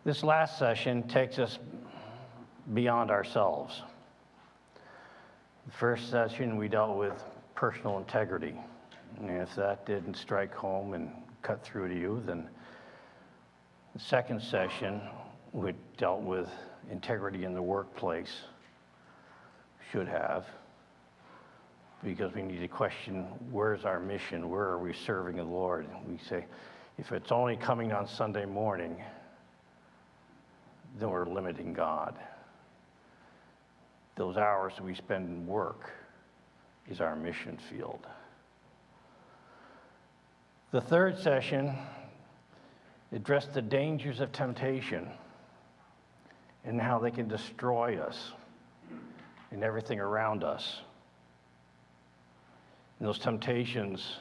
This last session takes us beyond ourselves. The first session, we dealt with personal integrity. And if that didn't strike home and cut through to you, then the second session, we dealt with integrity in the workplace, should have, because we need to question, where's our mission? Where are we serving the Lord? We say, if it's only coming on Sunday morning, then we're limiting God. Those hours that we spend in work is our mission field. The third session addressed the dangers of temptation and how they can destroy us and everything around us. And those temptations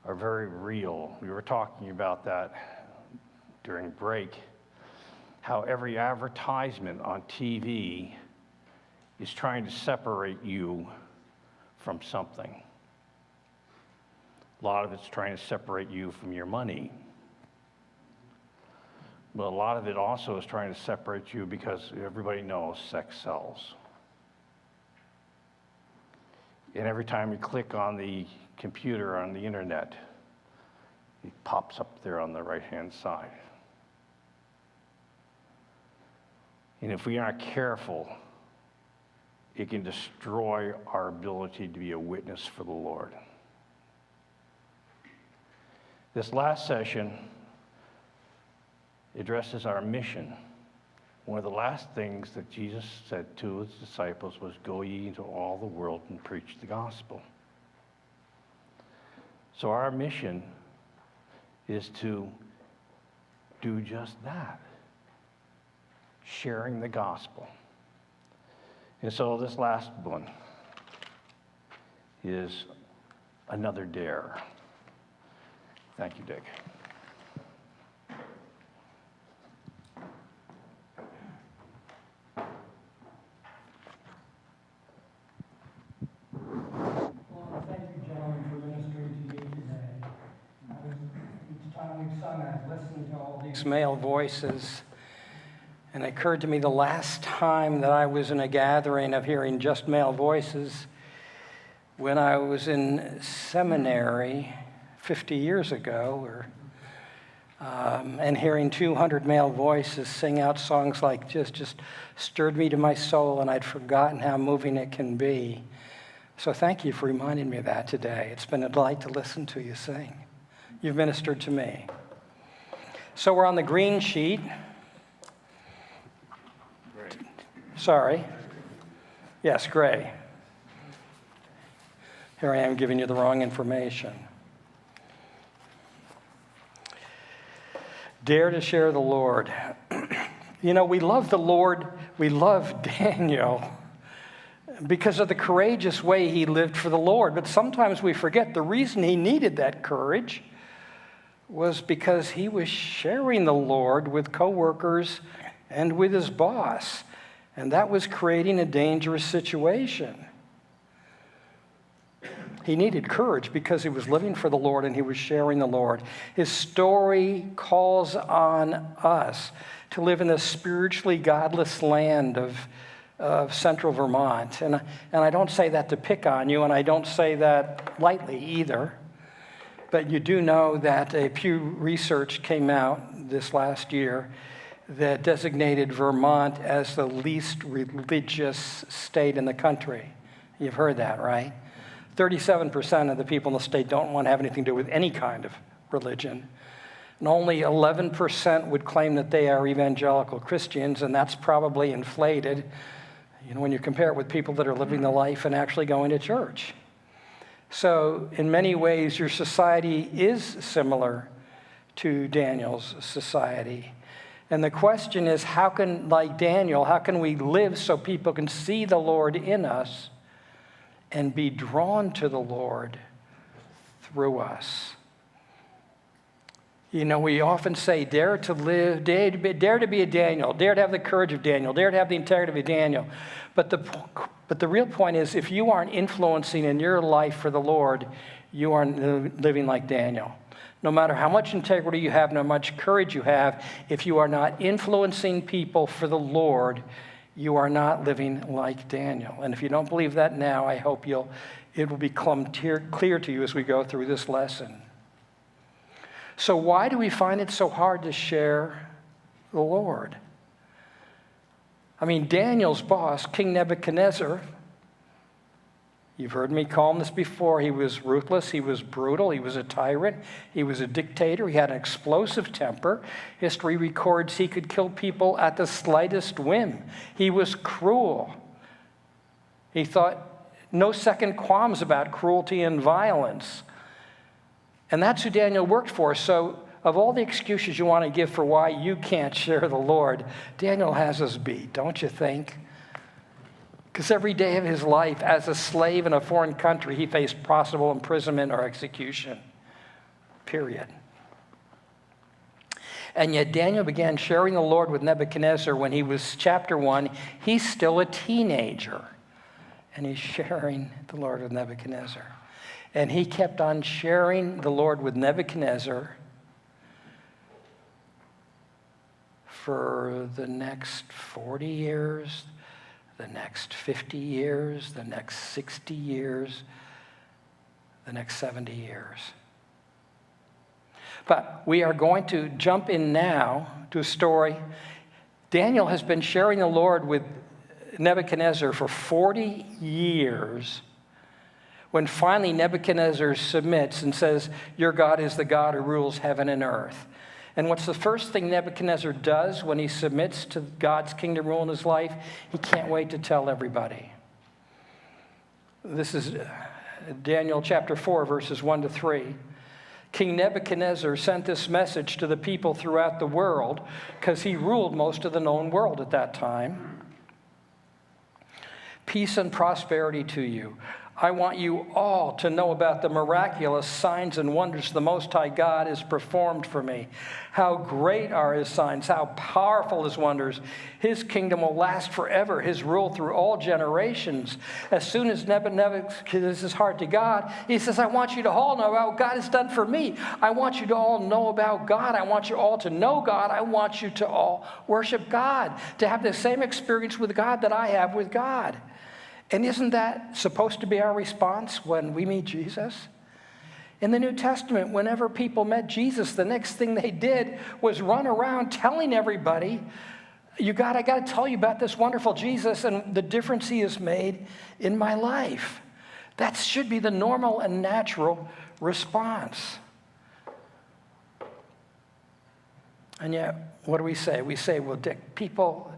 are very real. We were talking about that during break, how every advertisement on TV is trying to separate you from something. A lot of it's trying to separate you from your money. But a lot of it also is trying to separate you because everybody knows sex sells. And every time you click on the computer on the internet, it pops up there on the right-hand side. And if we aren't careful, it can destroy our ability to be a witness for the Lord. This last session addresses our mission. One of the last things that Jesus said to his disciples was, "Go ye into all the world and preach the gospel." So our mission is to do just that, sharing the gospel. And so this last one is another dare. Thank you, Dick. Male voices, and it occurred to me the last time that I was in a gathering of hearing just male voices when I was in seminary 50 years ago, and hearing 200 male voices sing out songs like just stirred me to my soul, and I'd forgotten how moving it can be. So thank you for reminding me of that today. It's been a delight to listen to you sing. You've ministered to me. So we're on the green sheet. Gray. Sorry. Yes, gray. Here I am giving you the wrong information. Dare to share the Lord. You know, we love the Lord. We love Daniel because of the courageous way he lived for the Lord. But sometimes we forget the reason he needed that courage was because he was sharing the Lord with coworkers and with his boss, and that was creating a dangerous situation. He needed courage because he was living for the Lord and he was sharing the Lord. His story calls on us to live in the spiritually godless land of central Vermont. And I don't say that to pick on you, and I don't say that lightly either. But you do know that a Pew Research came out this last year that designated Vermont as the least religious state in the country. You've heard that, right? 37% of the people in the state don't want to have anything to do with any kind of religion. And only 11% would claim that they are evangelical Christians, and that's probably inflated, you know, when you compare it with people that are living the life and actually going to church. So in many ways, your society is similar to Daniel's society. And the question is, like Daniel, how can we live so people can see the Lord in us and be drawn to the Lord through us? You know, we often say, dare to live, dare to be a Daniel, dare to have the courage of Daniel, dare to have the integrity of Daniel. But the real point is, if you aren't influencing in your life for the Lord, you aren't living like Daniel. no matter how much integrity you have, no much courage you have, if you are not influencing people for the Lord, you are not living like Daniel. And if you don't believe that now, I hope it will become clear to you as we go through this lesson. So why do we find it so hard to share the Lord? I mean, Daniel's boss, King Nebuchadnezzar, you've heard me call him this before, he was ruthless, he was brutal, he was a tyrant, he was a dictator, he had an explosive temper. History records he could kill people at the slightest whim. He was cruel. He thought no second qualms about cruelty and violence. And that's who Daniel worked for. So of all the excuses you want to give for why you can't share the Lord, Daniel has us beat, don't you think? Because every day of his life as a slave in a foreign country, he faced possible imprisonment or execution, period. And yet Daniel began sharing the Lord with Nebuchadnezzar when he was, chapter 1, he's still a teenager. And he's sharing the Lord with Nebuchadnezzar. And he kept on sharing the Lord with Nebuchadnezzar for the next 40 years, the next 50 years, the next 60 years, the next 70 years. But we are going to jump in now to a story. Daniel has been sharing the Lord with Nebuchadnezzar for 40 years, when finally Nebuchadnezzar submits and says, your God is the God who rules heaven and earth. And what's the first thing Nebuchadnezzar does when he submits to God's kingdom rule in his life? He can't wait to tell everybody. This is Daniel chapter 4, verses 1 to 3. King Nebuchadnezzar sent this message to the people throughout the world because he ruled most of the known world at that time. Peace and prosperity to you. I want you all to know about the miraculous signs and wonders the Most High God has performed for me. How great are his signs, how powerful his wonders. His kingdom will last forever, his rule through all generations. As soon as Nebuchadnezzar gives his heart to God, he says, I want you to all know about what God has done for me. I want you to all know about God. I want you all to know God. I want you to all worship God, to have the same experience with God that I have with God. And isn't that supposed to be our response when we meet Jesus? In the New Testament, whenever people met Jesus, the next thing they did was run around telling everybody, I got to tell you about this wonderful Jesus and the difference he has made in my life. That should be the normal and natural response. And yet, what do we say? We say, well, Dick, people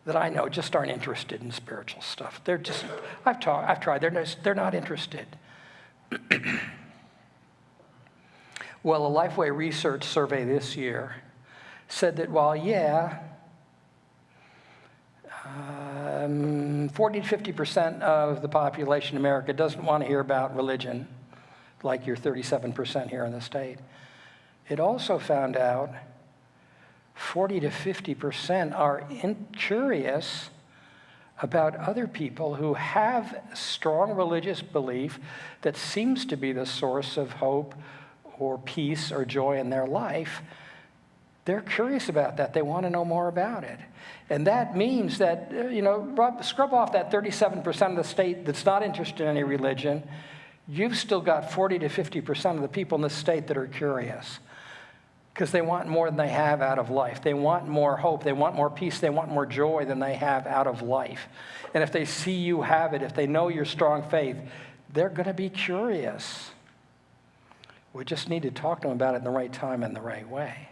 that I know just aren't interested in spiritual stuff. They're just, I've tried, they're not interested. Well, a Lifeway research survey this year said that while, 40 to 50% of the population in America doesn't want to hear about religion, like your 37% here in the state, it also found out 40 to 50% are curious about other people who have strong religious belief that seems to be the source of hope or peace or joy in their life. They're curious about that. They want to know more about it. And that means that, scrub off that 37% of the state that's not interested in any religion. You've still got 40 to 50% of the people in the state that are curious, because they want more than they have out of life. They want more hope. They want more peace. They want more joy than they have out of life. And if they see you have it, if they know your strong faith, they're going to be curious. We just need to talk to them about it in the right time and the right way.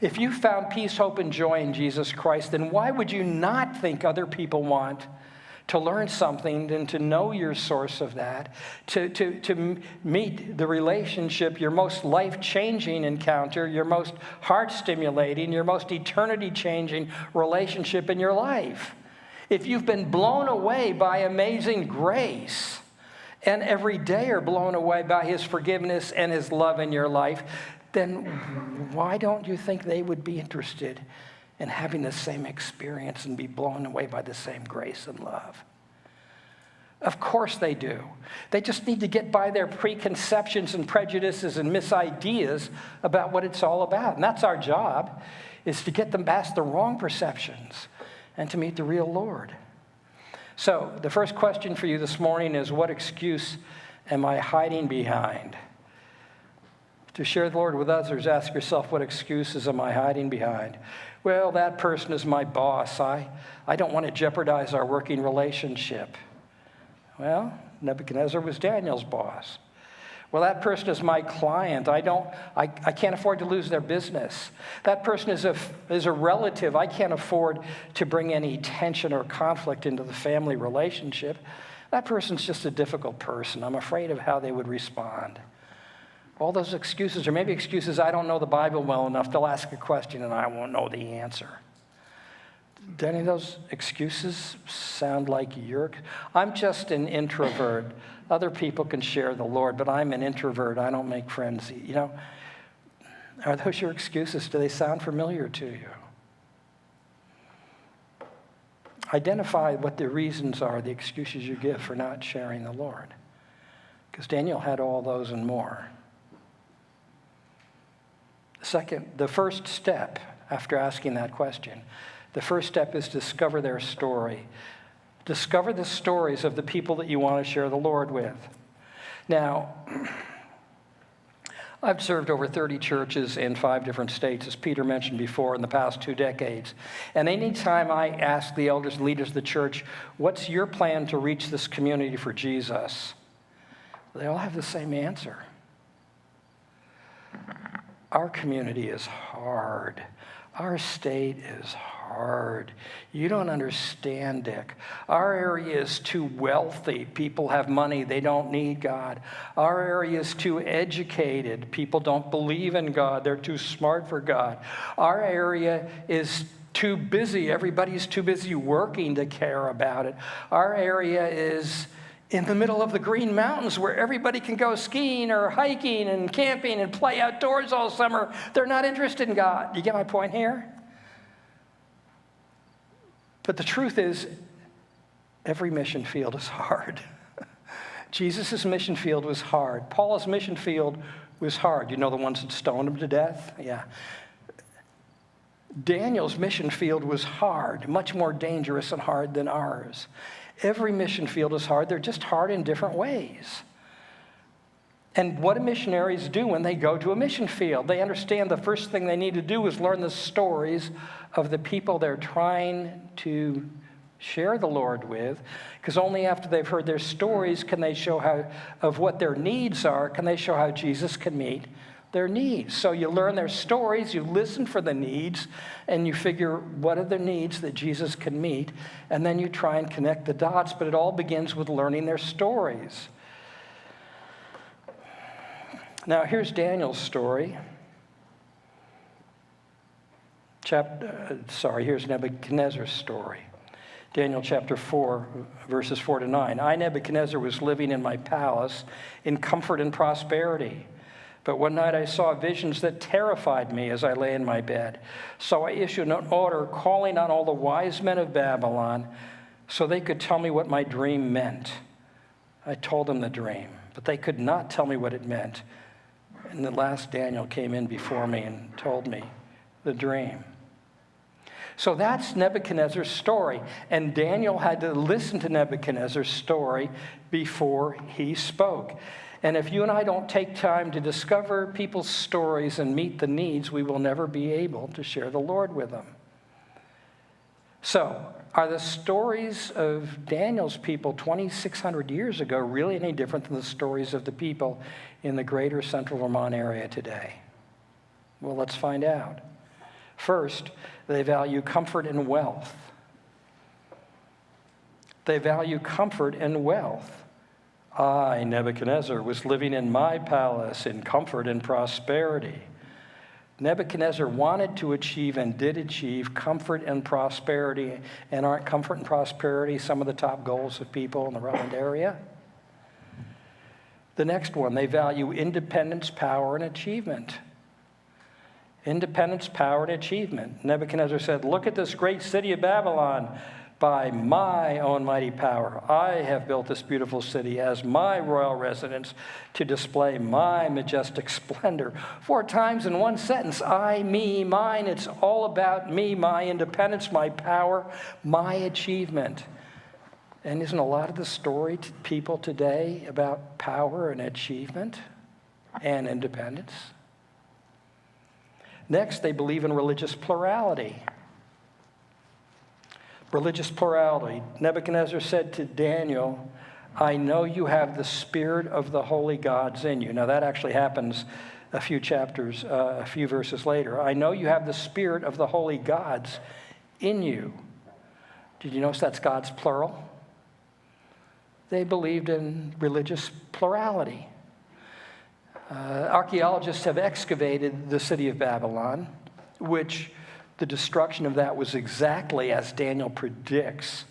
If you found peace, hope, and joy in Jesus Christ, then why would you not think other people want to learn something and to know your source of that, to meet the relationship, your most life-changing encounter, your most heart-stimulating, your most eternity-changing relationship in your life? If you've been blown away by amazing grace and every day are blown away by his forgiveness and his love in your life, then why don't you think they would be interested and having the same experience and be blown away by the same grace and love? Of course they do. They just need to get by their preconceptions and prejudices and misideas about what it's all about. And that's our job, is to get them past the wrong perceptions and to meet the real Lord. So the first question for you this morning is, what excuse am I hiding behind? To share the Lord with others, ask yourself, what excuses am I hiding behind? Well, that person is my boss. I don't want to jeopardize our working relationship. Well, Nebuchadnezzar was Daniel's boss. Well, that person is my client. I can't afford to lose their business. That person is a relative. I can't afford to bring any tension or conflict into the family relationship. That person's just a difficult person. I'm afraid of how they would respond. All those excuses, or maybe excuses, I don't know the Bible well enough. They'll ask a question and I won't know the answer. Do any of those excuses sound like I'm just an introvert. Other people can share the Lord, but I'm an introvert. I don't make friends. You know, are those your excuses? Do they sound familiar to you? Identify what the reasons are, the excuses you give for not sharing the Lord. Because Daniel had all those and more. Second, the first step after asking that question, the first step is discover their story. Discover the stories of the people that you want to share the Lord with. Now, I've served over 30 churches in 5 different states, as Peter mentioned before, in the past 2 decades. And anytime I ask the elders and leaders of the church, what's your plan to reach this community for Jesus? They all have the same answer. Our community is hard. Our state is hard. You don't understand, Dick. Our area is too wealthy. People have money. They don't need God. Our area is too educated. People don't believe in God. They're too smart for God. Our area is too busy. Everybody's too busy working to care about it. Our area is in the middle of the Green Mountains where everybody can go skiing or hiking and camping and play outdoors all summer. They're not interested in God. You get my point here? But the truth is, every mission field is hard. Jesus' mission field was hard. Paul's mission field was hard. You know the ones that stoned him to death? Yeah. Daniel's mission field was hard, much more dangerous and hard than ours. Every mission field is hard. They're just hard in different ways. And what do missionaries do when they go to a mission field? They understand the first thing they need to do is learn the stories of the people they're trying to share the Lord with, because only after they've heard their stories can they show of what their needs are, can they show how Jesus can meet their needs. So you learn their stories, you listen for the needs, and you figure what are the needs that Jesus can meet, and then you try and connect the dots, but it all begins with learning their stories. Now, here's Daniel's story. Here's Nebuchadnezzar's story. Daniel chapter 4, verses 4 to 9. I, Nebuchadnezzar, was living in my palace in comfort and prosperity. But one night I saw visions that terrified me as I lay in my bed. So I issued an order calling on all the wise men of Babylon so they could tell me what my dream meant. I told them the dream, but they could not tell me what it meant. And at last Daniel came in before me and told me the dream. So that's Nebuchadnezzar's story. And Daniel had to listen to Nebuchadnezzar's story before he spoke. And if you and I don't take time to discover people's stories and meet the needs, we will never be able to share the Lord with them. So, are the stories of Daniel's people 2,600 years ago really any different than the stories of the people in the greater central Vermont area today? Well, let's find out. First, they value comfort and wealth. They value comfort and wealth. I, Nebuchadnezzar, was living in my palace in comfort and prosperity. Nebuchadnezzar wanted to achieve and did achieve comfort and prosperity. And aren't comfort and prosperity some of the top goals of people in the Rutland area? The next one, they value independence, power, and achievement. Independence, power, and achievement. Nebuchadnezzar said, look at this great city of Babylon, by my own mighty power, I have built this beautiful city as my royal residence to display my majestic splendor. 4 times in one sentence, I, me, mine. It's all about me, my independence, my power, my achievement. And isn't a lot of the story to people today about power and achievement and independence? Next, they believe in religious plurality. Religious plurality. Nebuchadnezzar said to Daniel, I know you have the spirit of the holy gods in you. Now that actually happens a few verses later. I know you have the spirit of the holy gods in you. Did you notice that's God's plural? They believed in religious plurality. Archaeologists have excavated the city of Babylon, which the destruction of that was exactly as Daniel predicts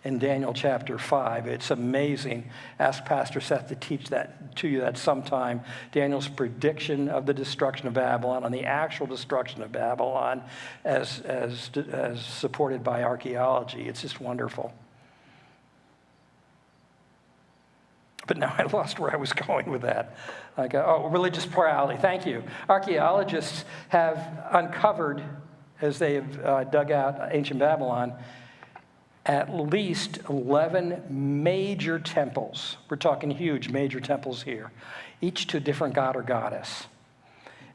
in Daniel chapter 5. It's amazing. Ask Pastor Seth to teach that to you that sometime. Daniel's prediction of the destruction of Babylon and the actual destruction of Babylon as supported by archaeology. It's just wonderful. But now I lost where I was going with that. Religious plurality. Thank you. Archaeologists have uncovered, as they have dug out ancient Babylon, at least 11 major temples. We're talking huge major temples here, each to a different god or goddess.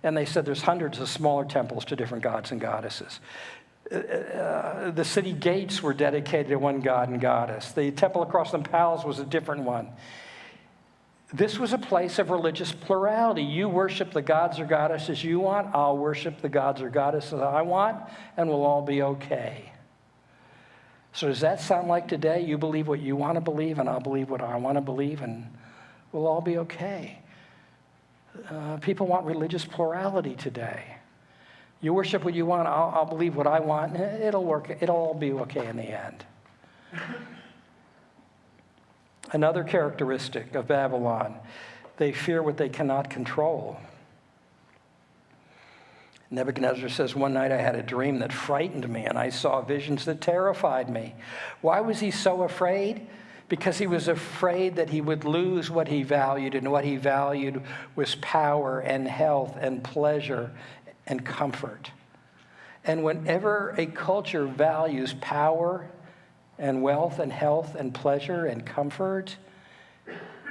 And they said there's hundreds of smaller temples to different gods and goddesses. The city gates were dedicated to one god and goddess. The temple across the palace was a different one. This was a place of religious plurality. You worship the gods or goddesses you want. I'll worship the gods or goddesses I want, and we'll all be okay. So does that sound like today? You believe what you want to believe, and I'll believe what I want to believe, and we'll all be okay. People want religious plurality today. You worship what you want. I'll believe what I want. It'll work. It'll all be okay in the end. Another characteristic of Babylon, they fear what they cannot control. Nebuchadnezzar says, one night I had a dream that frightened me, and I saw visions that terrified me. Why was he so afraid? Because he was afraid that he would lose what he valued, and what he valued was power and health and pleasure and comfort. And whenever a culture values power and wealth and health and pleasure and comfort,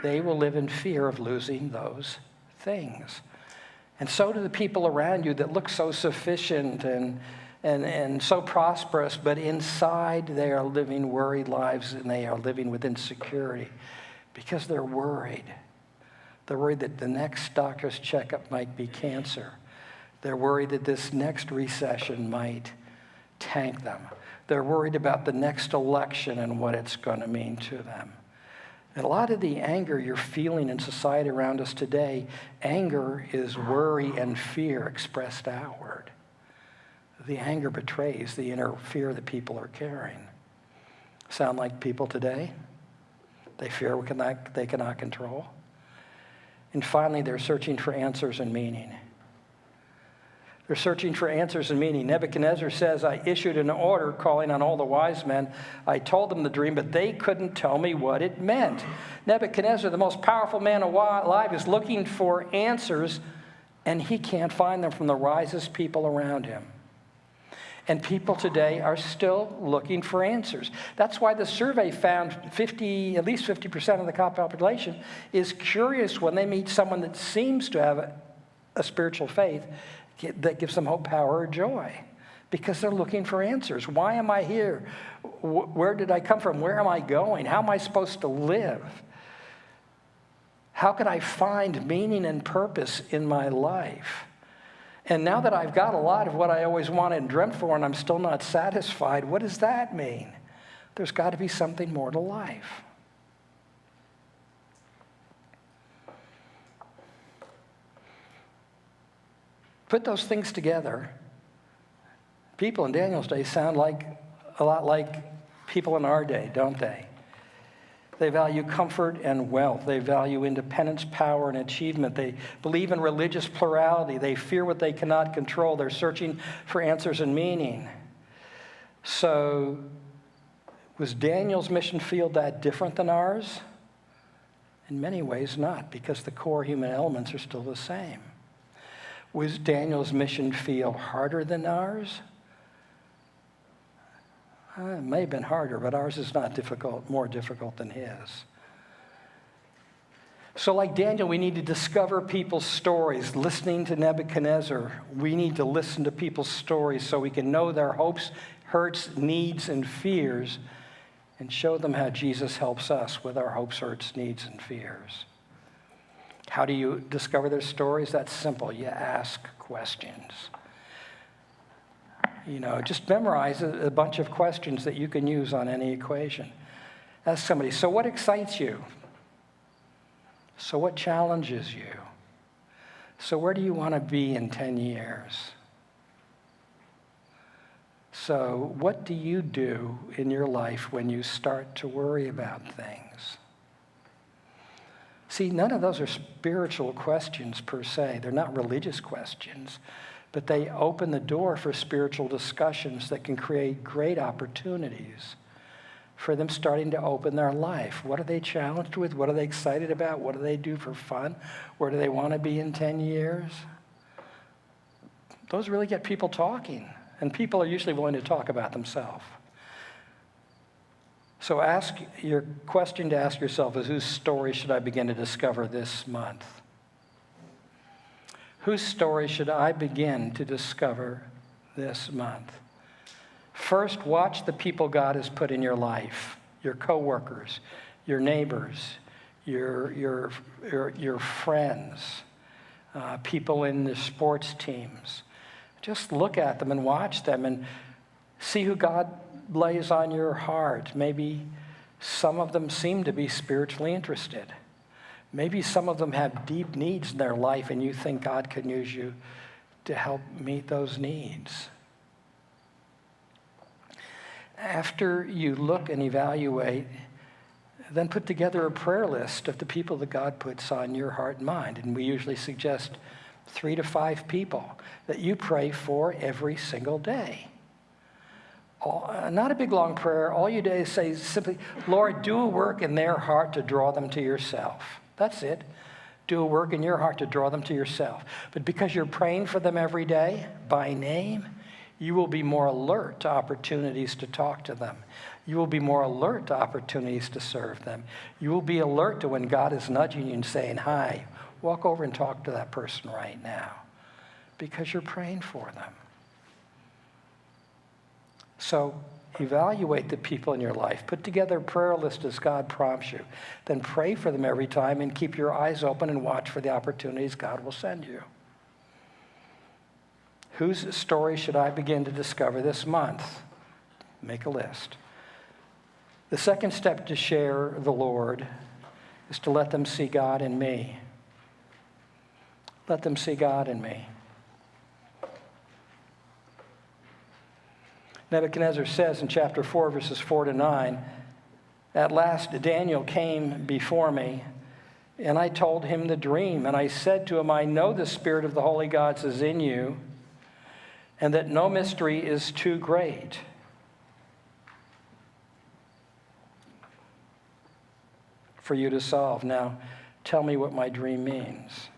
they will live in fear of losing those things. And so do the people around you that look so sufficient and so prosperous, but inside they are living worried lives, and they are living with insecurity because they're worried. They're worried that the next doctor's checkup might be cancer. They're worried that this next recession might tank them. They're worried about the next election and what it's going to mean to them. And a lot of the anger you're feeling in society around us today, anger is worry and fear expressed outward. The anger betrays the inner fear that people are carrying. Sound like people today? They fear what they cannot control. And finally, they're searching for answers and meaning. They're searching for answers and meaning. Nebuchadnezzar says, I issued an order calling on all the wise men. I told them the dream, but they couldn't tell me what it meant. Nebuchadnezzar, the most powerful man alive, is looking for answers, and he can't find them from the wisest people around him. And people today are still looking for answers. That's why the survey found at least 50% of the population is curious when they meet someone that seems to have a spiritual faith that gives them hope, power, or joy, because they're looking for answers. Why am I here? Where did I come from? Where am I going? How am I supposed to live? How can I find meaning and purpose in my life? And now that I've got a lot of what I always wanted and dreamt for, and I'm still not satisfied, what does that mean? There's got to be something more to life. Put those things together. People in Daniel's day sound a lot like people in our day, don't they? They value comfort and wealth. They value independence, power, and achievement. They believe in religious plurality. They fear what they cannot control. They're searching for answers and meaning. So Was Daniel's mission field that different than ours? In many ways not, because the core human elements are still the same. Was Daniel's mission field harder than ours? It may have been harder, but ours is not more difficult than his. So like Daniel, we need to discover people's stories. Listening to Nebuchadnezzar, we need to listen to people's stories so we can know their hopes, hurts, needs, and fears, and show them how Jesus helps us with our hopes, hurts, needs, and fears. How do you discover their stories? That's simple. You ask questions. Just memorize a bunch of questions that you can use on any equation. Ask somebody, so what excites you? So what challenges you? So where do you want to be in 10 years? So what do you do in your life when you start to worry about things? See, none of those are spiritual questions per se. They're not religious questions, but they open the door for spiritual discussions that can create great opportunities for them starting to open their life. What are they challenged with? What are they excited about? What do they do for fun? Where do they want to be in 10 years? Those really get people talking, and people are usually willing to talk about themselves. So your question to ask yourself is, whose story should I begin to discover this month? Whose story should I begin to discover this month? First, watch the people God has put in your life, your coworkers, your neighbors, your friends, people in the sports teams. Just look at them and watch them and see who God lays on your heart. Maybe some of them seem to be spiritually interested. Maybe some of them have deep needs in their life and you think God can use you to help meet those needs. After you look and evaluate, then put together a prayer list of the people that God puts on your heart and mind. And we usually suggest 3 to 5 people that you pray for every single day. Not a big long prayer. All you do is say simply, Lord, do a work in their heart to draw them to yourself. That's it. Do a work in your heart to draw them to yourself. But because you're praying for them every day by name, you will be more alert to opportunities to talk to them. You will be more alert to opportunities to serve them. You will be alert to when God is nudging you and saying, hi, walk over and talk to that person right now, because you're praying for them. So evaluate the people in your life. Put together a prayer list as God prompts you. Then pray for them every time and keep your eyes open and watch for the opportunities God will send you. Whose story should I begin to discover this month? Make a list. The second step to share the Lord is to let them see God in me. Let them see God in me. Nebuchadnezzar says in chapter 4, verses 4 to 9, at last Daniel came before me, and I told him the dream. And I said to him, I know the spirit of the holy gods is in you, and that no mystery is too great. For you to solve. Now, tell me what my dream means.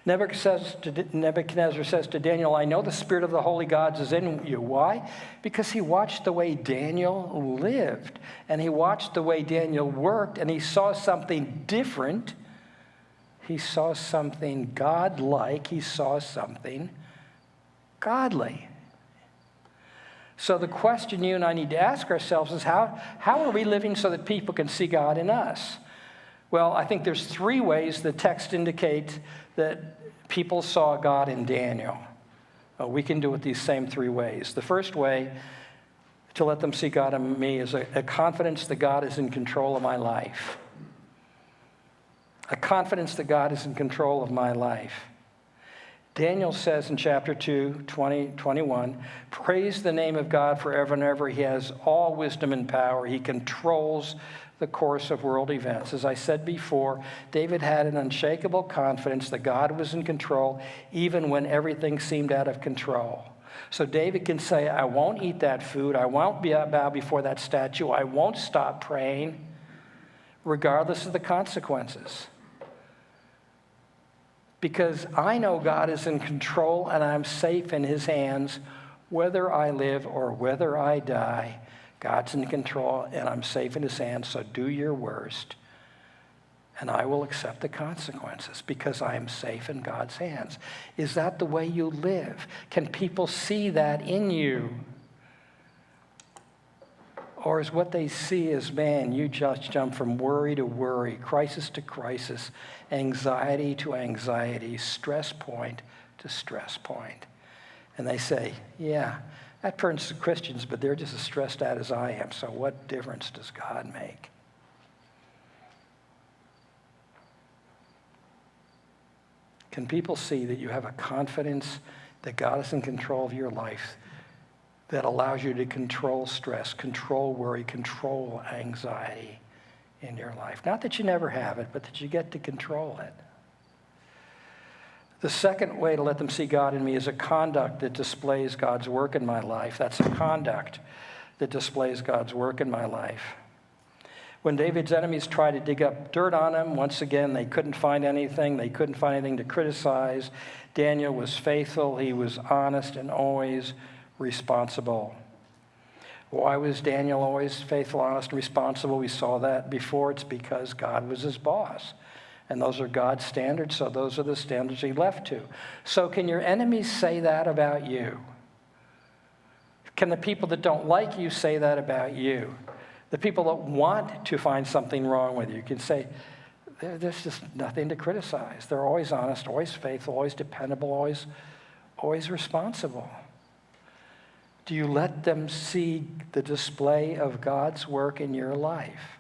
Nebuchadnezzar says to Daniel, I know the spirit of the holy gods is in you. Why? Because he watched the way Daniel lived, and he watched the way Daniel worked, and he saw something different. He saw something God-like. He saw something godly. So the question you and I need to ask ourselves is, how are we living so that people can see God in us? Well, I think there's 3 ways the text indicates that people saw God in Daniel. We can do it these same 3 ways. The first way to let them see God in me is a confidence that God is in control of my life. A confidence that God is in control of my life. Daniel says in chapter 2, 21, praise the name of God forever and ever. He has all wisdom and power. He controls the course of world events. As I said before, David had an unshakable confidence that God was in control even when everything seemed out of control. So David can say, I won't eat that food. I won't bow before that statue. I won't stop praying, regardless of the consequences. Because I know God is in control and I'm safe in his hands, whether I live or whether I die. God's in control and I'm safe in his hands, so do your worst. And I will accept the consequences because I am safe in God's hands. Is that the way you live? Can people see that in you? Or is what they see as, man, you just jump from worry to worry, crisis to crisis, anxiety to anxiety, stress point to stress point. And they say, yeah, that person's Christians, but they're just as stressed out as I am, so what difference does God make? Can people see that you have a confidence that God is in control of your life that allows you to control stress, control worry, control anxiety in your life? Not that you never have it, but that you get to control it. The second way to let them see God in me is a conduct that displays God's work in my life. That's a conduct that displays God's work in my life. When David's enemies tried to dig up dirt on him, once again, they couldn't find anything. They couldn't find anything to criticize. Daniel was faithful. He was honest and always responsible. Why was Daniel always faithful, honest, and responsible? We saw that before. It's because God was his boss. And those are God's standards, so those are the standards he left to. So can your enemies say that about you? Can the people that don't like you say that about you? The people that want to find something wrong with you can say, there's just nothing to criticize. They're always honest, always faithful, always dependable, always responsible. Do you let them see the display of God's work in your life?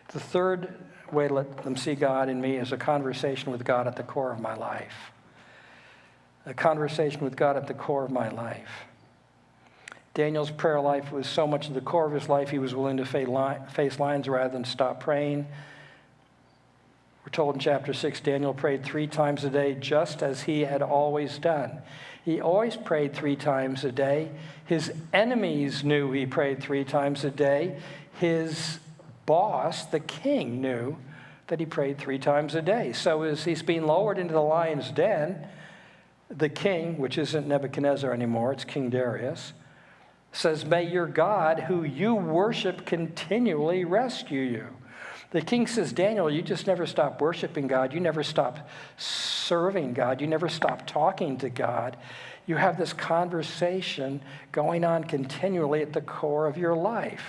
The third way to let them see God in me is a conversation with God at the core of my life. A conversation with God at the core of my life. Daniel's prayer life was so much at the core of his life, he was willing to face lions rather than stop praying. We're told in chapter 6, Daniel prayed 3 times a day, just as he had always done. He always prayed 3 times a day. His enemies knew he prayed 3 times a day. His boss, the king, knew that he prayed 3 times a day. So as he's being lowered into the lion's den, the king, which isn't Nebuchadnezzar anymore, it's King Darius, says, may your God, who you worship, continually rescue you. The king says, Daniel, you just never stop worshiping God. You never stop serving God. You never stop talking to God. You have this conversation going on continually at the core of your life.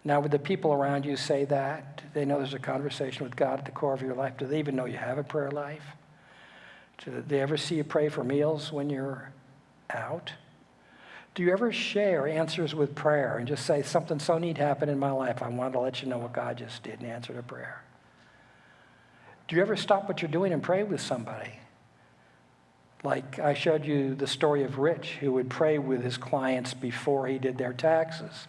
Now, would the people around you say that? Do they know there's a conversation with God at the core of your life? Do they even know you have a prayer life? Do they ever see you pray for meals when you're out? Do you ever share answers with prayer and just say, something so neat happened in my life, I wanted to let you know what God just did in answer to prayer? Do you ever stop what you're doing and pray with somebody? Like I showed you the story of Rich, who would pray with his clients before he did their taxes.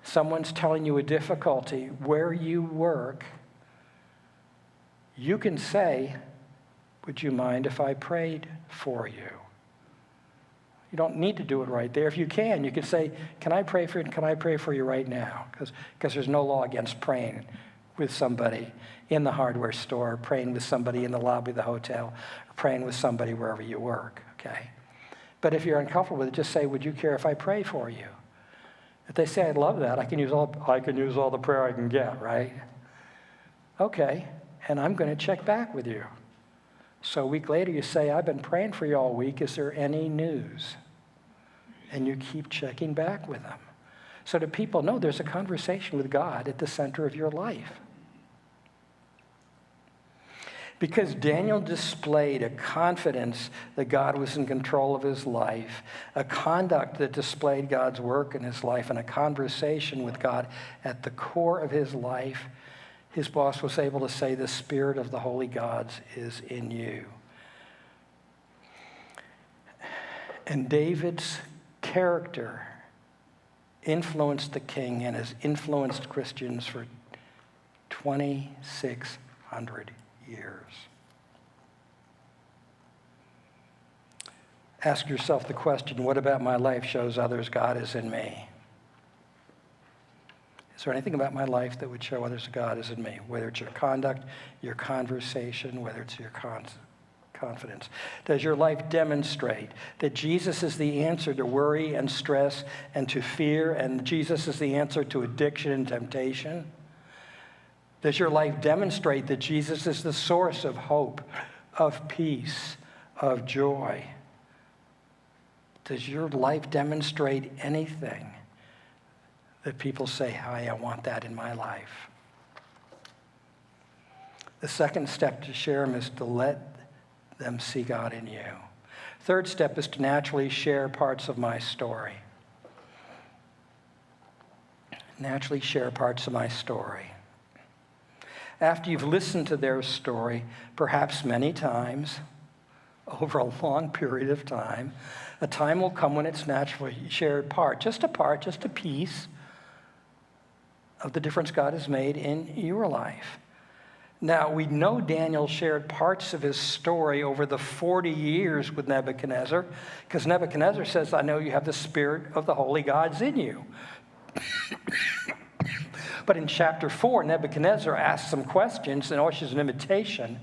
Someone's telling you a difficulty where you work, you can say, would you mind if I prayed for you? You don't need to do it right there. If you can say, can I pray for you? Can I pray for you right now? Because there's no law against praying with somebody in the hardware store, praying with somebody in the lobby of the hotel, or praying with somebody wherever you work, okay? But if you're uncomfortable with it, just say, would you care if I pray for you? If they say, I'd love that, I can use all the prayer I can get, right? Okay, and I'm going to check back with you. So a week later, you say, I've been praying for you all week. Is there any news? And you keep checking back with them. So do people know there's a conversation with God at the center of your life? Because Daniel displayed a confidence that God was in control of his life, a conduct that displayed God's work in his life, and a conversation with God at the core of his life, his boss was able to say, the Spirit of the Holy Gods is in you. And David's character influenced the king and has influenced Christians for 2,600 years. Ask yourself the question, what about my life shows others God is in me? Is there anything about my life that would show others God is in me? Whether it's your conduct, your conversation, whether it's your confidence. Does your life demonstrate that Jesus is the answer to worry and stress and to fear, and Jesus is the answer to addiction and temptation? Does your life demonstrate that Jesus is the source of hope, of peace, of joy? Does your life demonstrate anything that people say, "Hi, I want that in my life"? The second step to share them is to let them see God in you. Third step is to naturally share parts of my story. Naturally share parts of my story. After you've listened to their story, perhaps many times, over a long period of time, a time will come when it's naturally shared just a piece of the difference God has made in your life. Now, we know Daniel shared parts of his story over the 40 years with Nebuchadnezzar, because Nebuchadnezzar says, "I know you have the spirit of the holy gods in you." But in chapter 4, Nebuchadnezzar asks some questions and issues an invitation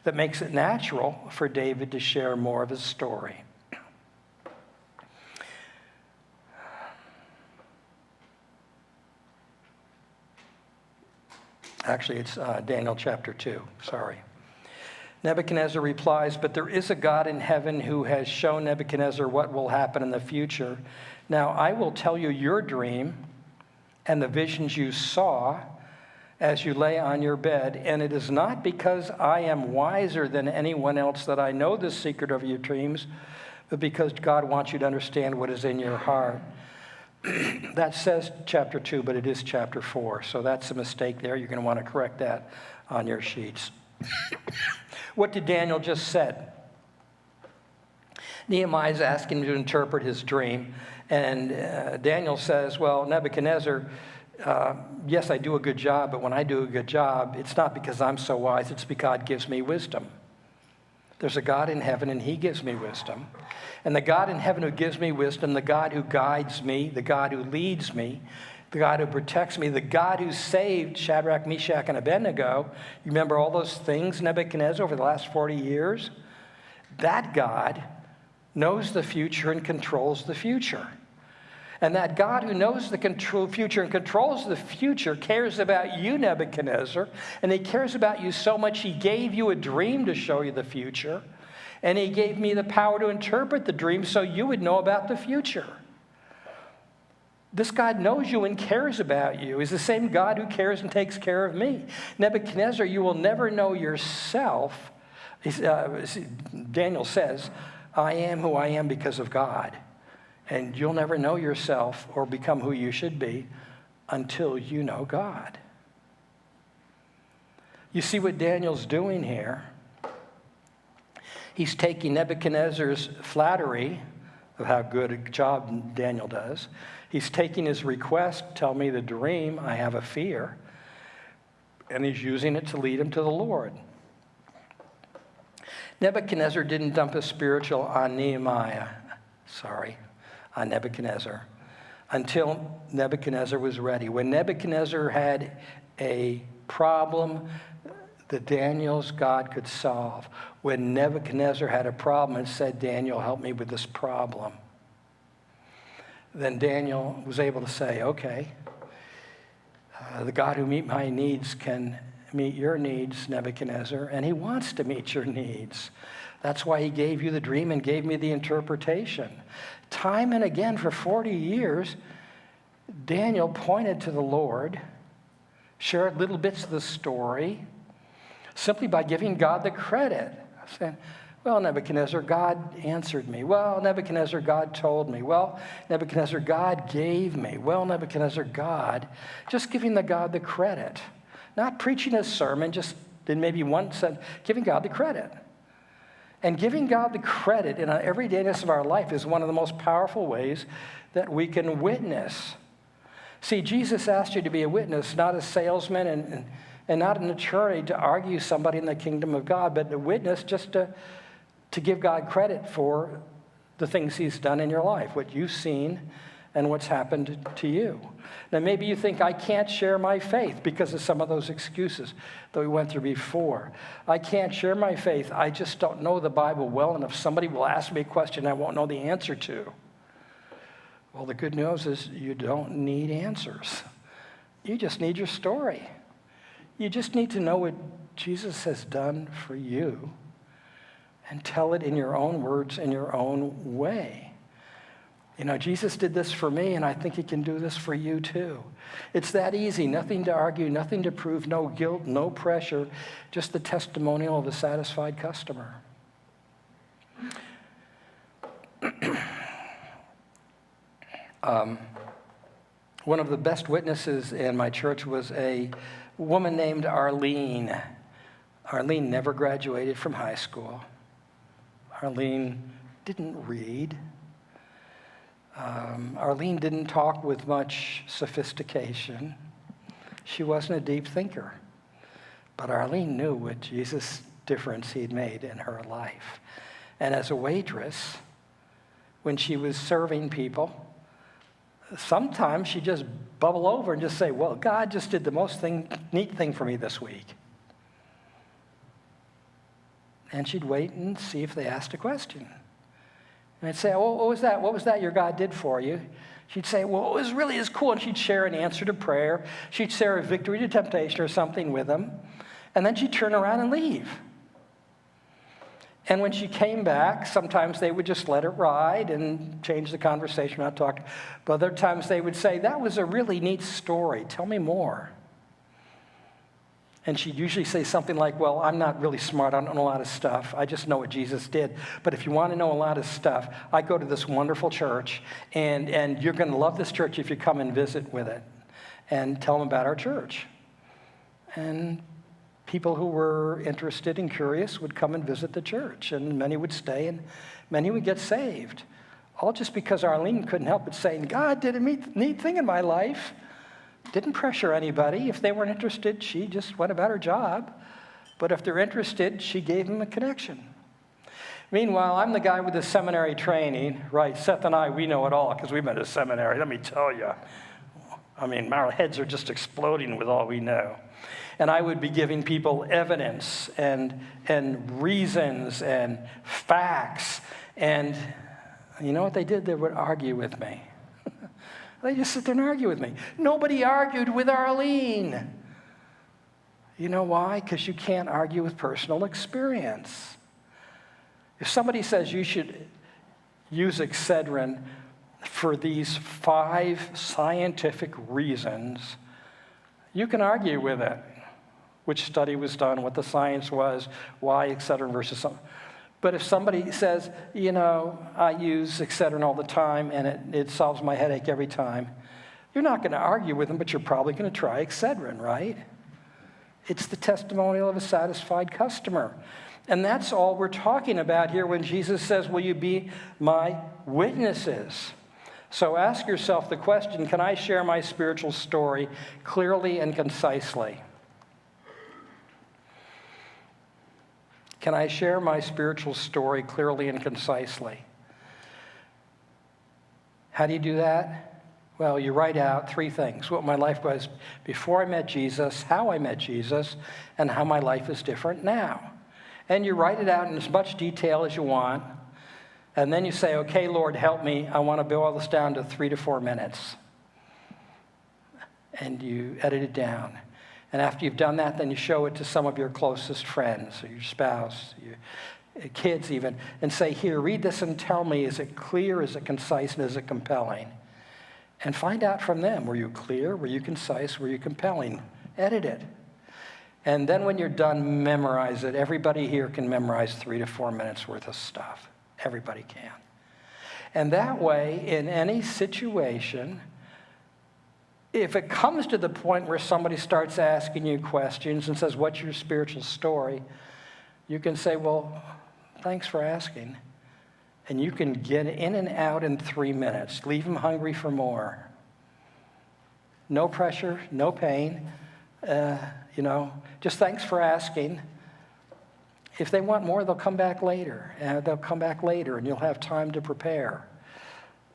that makes it natural for David to share more of his story. Actually, it's Daniel chapter 2, sorry. Nebuchadnezzar replies, "But there is a God in heaven who has shown Nebuchadnezzar what will happen in the future. Now I will tell you your dream and the visions you saw as you lay on your bed, and it is not because I am wiser than anyone else that I know the secret of your dreams, but because God wants you to understand what is in your heart." That says chapter 2, but it is chapter 4, so that's a mistake there. You're going to want to correct that on your sheets. What did Daniel just said? Nehemiah is asking him to interpret his dream, and Daniel says, "Well, Nebuchadnezzar, yes, I do a good job, but when I do a good job, it's not because I'm so wise, it's because God gives me wisdom. There's a God in heaven, and he gives me wisdom. And the God in heaven who gives me wisdom, the God who guides me, the God who leads me, the God who protects me, the God who saved Shadrach, Meshach, and Abednego," you remember all those things, Nebuchadnezzar, over the last 40 years? That God knows the future and controls the future. And that God who knows the future and controls the future cares about you, Nebuchadnezzar, and he cares about you so much he gave you a dream to show you the future, and he gave me the power to interpret the dream so you would know about the future. This God knows you and cares about you. He's the same God who cares and takes care of me. Nebuchadnezzar, you will never know yourself. Daniel says, "I am who I am because of God." And you'll never know yourself or become who you should be until you know God. You see what Daniel's doing here? He's taking Nebuchadnezzar's flattery of how good a job Daniel does. He's taking his request, "Tell me the dream, I have a fear," and he's using it to lead him to the Lord. Nebuchadnezzar didn't dump his spiritual on Nebuchadnezzar, until Nebuchadnezzar was ready. When Nebuchadnezzar had a problem that Daniel's God could solve, when Nebuchadnezzar had a problem and said, "Daniel, help me with this problem," then Daniel was able to say, "Okay, the God who meets my needs can meet your needs, Nebuchadnezzar, and he wants to meet your needs. That's why he gave you the dream and gave me the interpretation." Time and again for 40 years, Daniel pointed to the Lord, shared little bits of the story, simply by giving God the credit. Saying, "Well, Nebuchadnezzar, God answered me. Well, Nebuchadnezzar, God told me. Well, Nebuchadnezzar, God gave me. Well, Nebuchadnezzar, God." Just giving God the credit. Not preaching a sermon, just in maybe one sentence, giving God the credit. And giving God the credit in an everydayness of our life is one of the most powerful ways that we can witness. See, Jesus asked you to be a witness, not a salesman, and and not an attorney to argue somebody in the kingdom of God, but a witness just to give God credit for the things he's done in your life, what you've seen and what's happened to you. Now, maybe you think, I can't share my faith because of some of those excuses that we went through before. I can't share my faith. I just don't know the Bible well enough. Somebody will ask me a question I won't know the answer to. Well, the good news is you don't need answers. You just need your story. You just need to know what Jesus has done for you and tell it in your own words, in your own way. You know, Jesus did this for me, and I think he can do this for you too. It's that easy. Nothing to argue, nothing to prove, no guilt, no pressure, just the testimonial of a satisfied customer. One of the best witnesses in my church was a woman named Arlene. Arlene never graduated from high school. Arlene didn't read. Arlene didn't talk with much sophistication. She wasn't a deep thinker. But Arlene knew what Jesus' difference he'd made in her life. And as a waitress, when she was serving people, sometimes she'd just bubble over and just say, well, God just did the most neat thing for me this week. And she'd wait and see if they asked a question. And I'd say, oh, what was that? What was that your God did for you? She'd say, well, it was really as cool. And she'd share an answer to prayer. She'd share a victory to temptation or something with them. And then she'd turn around and leave. And when she came back, sometimes they would just let it ride and change the conversation, not talk. But other times they would say, that was a really neat story. Tell me more. And she'd usually say something like, well, I'm not really smart. I don't know a lot of stuff. I just know what Jesus did. But if you want to know a lot of stuff, I go to this wonderful church, and you're going to love this church if you come and visit with it. And tell them about our church. And people who were interested and curious would come and visit the church. And many would stay, and many would get saved. All just because Arlene couldn't help but saying, God did a neat thing in my life. Didn't pressure anybody. If they weren't interested, she just went about her job. But if they're interested, she gave them a connection. Meanwhile, I'm the guy with the seminary training, right? Seth and I, we know it all because we've been to seminary. Let me tell you. I mean, our heads are just exploding with all we know. And I would be giving people evidence and reasons and facts. And you know what they did? They would argue with me. They just sit there and argue with me. Nobody argued with Arlene. You know why? Because you can't argue with personal experience. If somebody says you should use Excedrin for these 5 scientific reasons, you can argue with it. Which study was done, what the science was, why Excedrin versus something. But if somebody says, you know, I use Excedrin all the time and it solves my headache every time, you're not going to argue with them, but you're probably going to try Excedrin, right? It's the testimonial of a satisfied customer. And that's all we're talking about here when Jesus says, will you be my witnesses? So ask yourself the question, can I share my spiritual story clearly and concisely? Can I share my spiritual story clearly and concisely? How do you do that? Well, you write out 3 things. What my life was before I met Jesus, how I met Jesus, and how my life is different now. And you write it out in as much detail as you want. And then you say, okay, Lord, help me. I want to boil this down to 3 to 4 minutes. And you edit it down. And after you've done that, then you show it to some of your closest friends, or your spouse, your kids even, and say, here, read this and tell me, is it clear, is it concise, and is it compelling? And find out from them, were you clear, were you concise, were you compelling? Edit it. And then when you're done, memorize it. Everybody here can memorize 3 to 4 minutes worth of stuff. Everybody can. And that way, in any situation, if it comes to the point where somebody starts asking you questions and says, what's your spiritual story? You can say, well, thanks for asking. And you can get in and out in 3 minutes. Leave them hungry for more. No pressure, no pain, Just thanks for asking. If they want more, they'll come back later. And you'll have time to prepare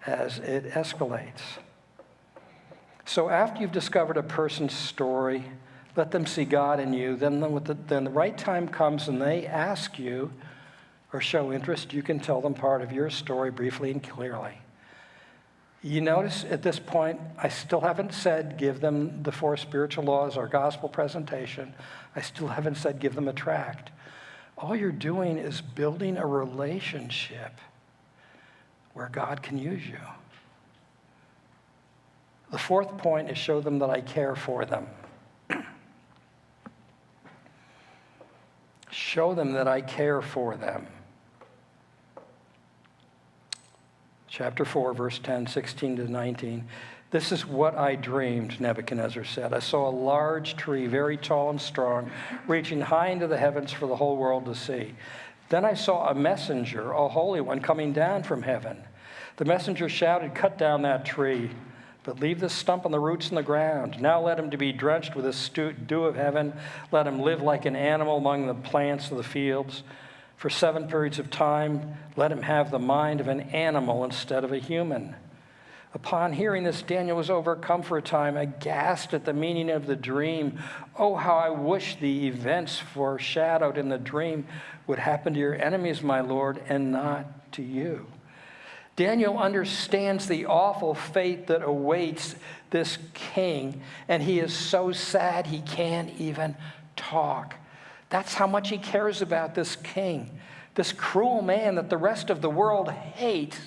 as it escalates. So after you've discovered a person's story, let them see God in you. Then the right time comes and they ask you or show interest, you can tell them part of your story briefly and clearly. You notice at this point, I still haven't said give them the 4 spiritual laws or gospel presentation. I still haven't said give them a tract. All you're doing is building a relationship where God can use you. The 4th point is show them that I care for them. Show them that I care for them. Chapter 4, verse 10, 16 to 19. This is what I dreamed, Nebuchadnezzar said. I saw a large tree, very tall and strong, reaching high into the heavens for the whole world to see. Then I saw a messenger, a holy one, coming down from heaven. The messenger shouted, cut down that tree, but leave the stump and the roots in the ground. Now let him to be drenched with the dew of heaven. Let him live like an animal among the plants of the fields. For 7 periods of time, let him have the mind of an animal instead of a human. Upon hearing this, Daniel was overcome for a time, aghast at the meaning of the dream. Oh, how I wish the events foreshadowed in the dream would happen to your enemies, my Lord, and not to you. Daniel understands the awful fate that awaits this king, and he is so sad he can't even talk. That's how much he cares about this king, this cruel man that the rest of the world hates.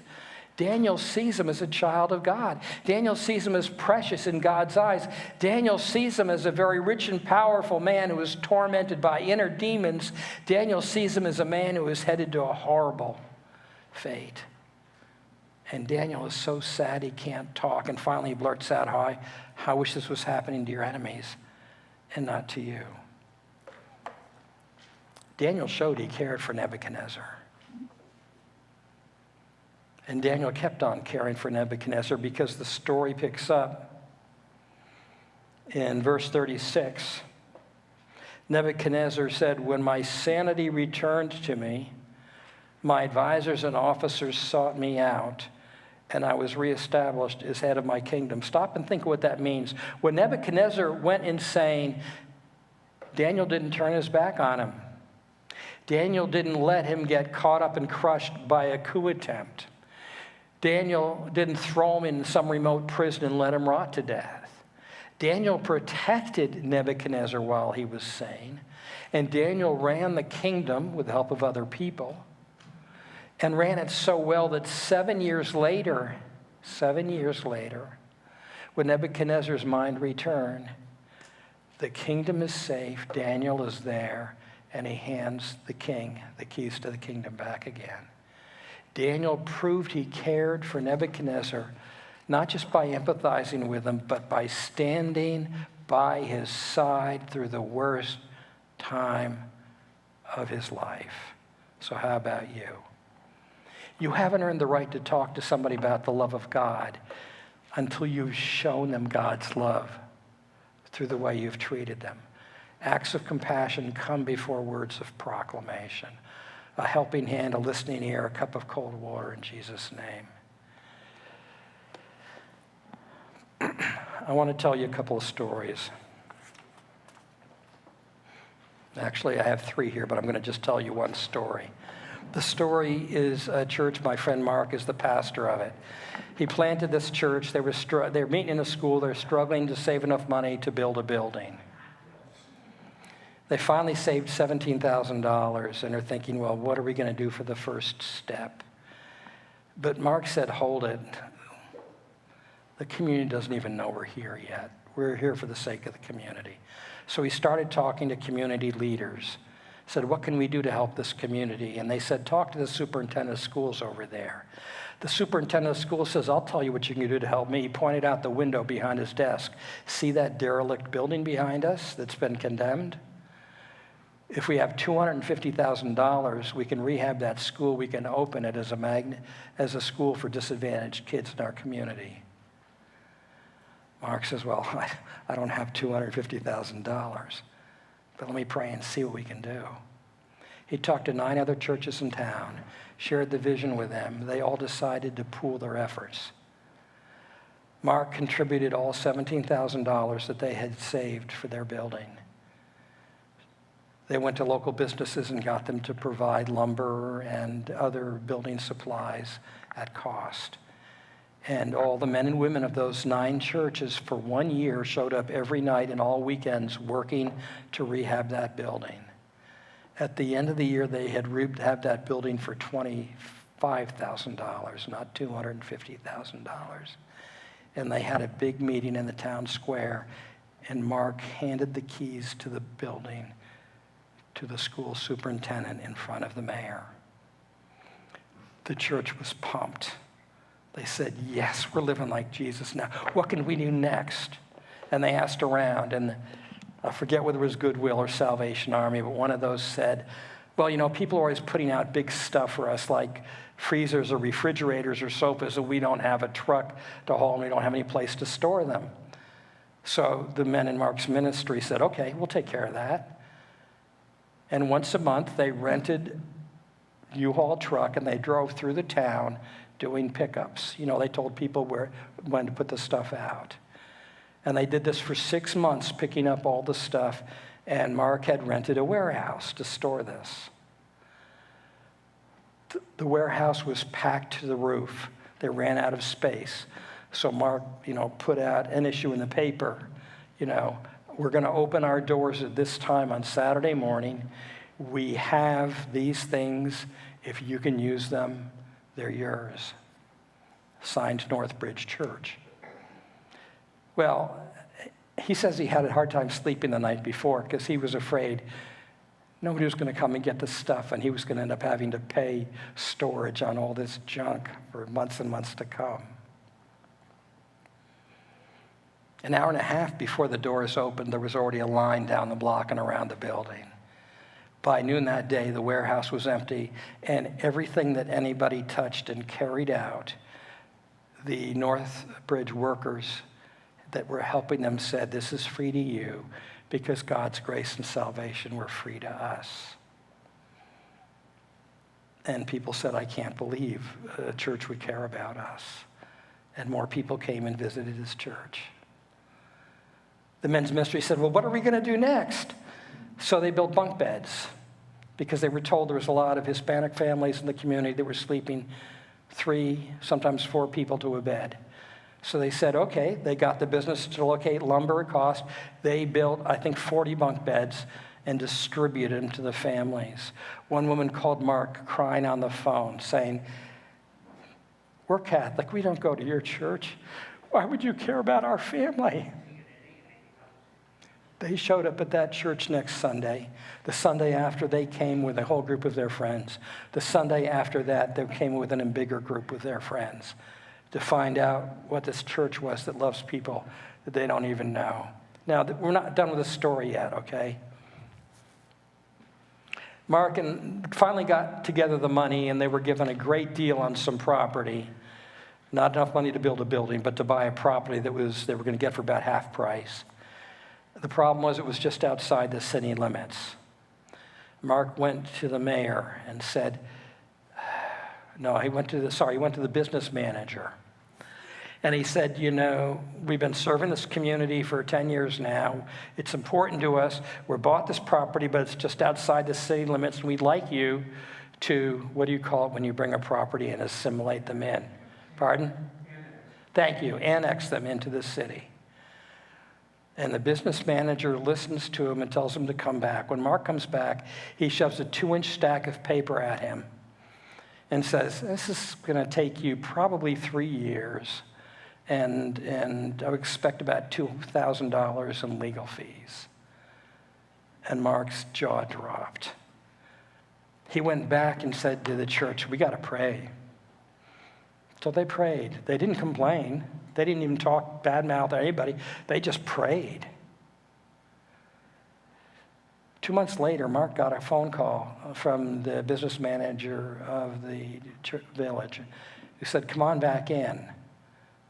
Daniel sees him as a child of God. Daniel sees him as precious in God's eyes. Daniel sees him as a very rich and powerful man who is tormented by inner demons. Daniel sees him as a man who is headed to a horrible fate. And Daniel is so sad he can't talk. And finally he blurts out, I wish this was happening to your enemies and not to you. Daniel showed he cared for Nebuchadnezzar. And Daniel kept on caring for Nebuchadnezzar because the story picks up in verse 36. Nebuchadnezzar said, when my sanity returned to me, my advisors and officers sought me out, and I was reestablished as head of my kingdom. Stop and think of what that means. When Nebuchadnezzar went insane, Daniel didn't turn his back on him. Daniel didn't let him get caught up and crushed by a coup attempt. Daniel didn't throw him in some remote prison and let him rot to death. Daniel protected Nebuchadnezzar while he was sane, and Daniel ran the kingdom with the help of other people, and ran it so well that 7 years later, when Nebuchadnezzar's mind returned, the kingdom is safe, Daniel is there, and he hands the king the keys to the kingdom back again. Daniel proved he cared for Nebuchadnezzar, not just by empathizing with him, but by standing by his side through the worst time of his life. So how about you? You haven't earned the right to talk to somebody about the love of God until you've shown them God's love through the way you've treated them. Acts of compassion come before words of proclamation. A helping hand, a listening ear, a cup of cold water in Jesus' name. I want to tell you a couple of stories. Actually, I have 3 here, but I'm going to just tell you one story. The story is a church. My friend Mark is the pastor of it. He planted this church. They were meeting in a school. They're struggling to save enough money to build a building. They finally saved $17,000 and are thinking, well, what are we going to do for the first step? But Mark said, hold it. The community doesn't even know we're here yet. We're here for the sake of the community. So he started talking to community leaders. Said, what can we do to help this community? And they said, talk to the superintendent of schools over there. The superintendent of schools says, I'll tell you what you can do to help me. He pointed out the window behind his desk. See that derelict building behind us that's been condemned? If we have $250,000, we can rehab that school. We can open it as a school for disadvantaged kids in our community. Mark says, well, I don't have $250,000, but let me pray and see what we can do. He talked to 9 other churches in town, shared the vision with them. They all decided to pool their efforts. Mark contributed all $17,000 that they had saved for their building. They went to local businesses and got them to provide lumber and other building supplies at cost. And all the men and women of those 9 churches for 1 year showed up every night and all weekends working to rehab that building. At the end of the year, they had rehabbed that building for $25,000, not $250,000. And they had a big meeting in the town square, and Mark handed the keys to the building to the school superintendent in front of the mayor. The church was pumped. They said, yes, we're living like Jesus now. What can we do next? And they asked around, and I forget whether it was Goodwill or Salvation Army, but one of those said, well, you know, people are always putting out big stuff for us, like freezers or refrigerators or sofas, and we don't have a truck to haul, and we don't have any place to store them. So the men in Mark's ministry said, okay, we'll take care of that. And once a month, they rented a U-Haul truck, and they drove through the town doing pickups. You know, they told people when to put the stuff out. And they did this for 6 months, picking up all the stuff, and Mark had rented a warehouse to store this. The warehouse was packed to the roof. They ran out of space. So Mark, put out an issue in the paper, we're going to open our doors at this time on Saturday morning. We have these things. If you can use them, they're yours. Signed Northbridge Church. Well, he says he had a hard time sleeping the night before because he was afraid nobody was going to come and get the stuff, and he was going to end up having to pay storage on all this junk for months and months to come. An hour and a half before the doors opened, there was already a line down the block and around the building. By noon that day, the warehouse was empty, and everything that anybody touched and carried out, the Northbridge workers that were helping them said, this is free to you because God's grace and salvation were free to us. And people said, I can't believe a church would care about us. And more people came and visited his church. The men's ministry said, well, what are we going to do next? So they built bunk beds because they were told there was a lot of Hispanic families in the community that were sleeping 3, sometimes 4 people to a bed. So they said, okay, they got the business to locate lumber at cost. They built, I think, 40 bunk beds and distributed them to the families. One woman called Mark crying on the phone saying, we're Catholic, we don't go to your church. Why would you care about our family? They showed up at that church next Sunday. The Sunday after, they came with a whole group of their friends. The Sunday after that, they came with an even bigger group with their friends to find out what this church was that loves people that they don't even know. Now, we're not done with the story yet, okay? Mark finally got together the money, and they were given a great deal on some property. Not enough money to build a building, but to buy a property that they were going to get for about half price. The problem was it was just outside the city limits. Mark went to the mayor and said, he went to the business manager. And he said, we've been serving this community for 10 years now. It's important to us. We bought this property, but it's just outside the city limits, and we'd like you to, what do you call it when you bring a property and assimilate them in? Pardon? Thank you. Annex them into the city. And the business manager listens to him and tells him to come back. When Mark comes back, he shoves a 2-inch stack of paper at him and says, this is going to take you probably 3 years, and I would expect about $2,000 in legal fees. And Mark's jaw dropped. He went back and said to the church, we got to pray. So they prayed. They didn't complain. They didn't even talk badmouth to anybody. They just prayed. 2 months later, Mark got a phone call from the business manager of the village who said, come on back in.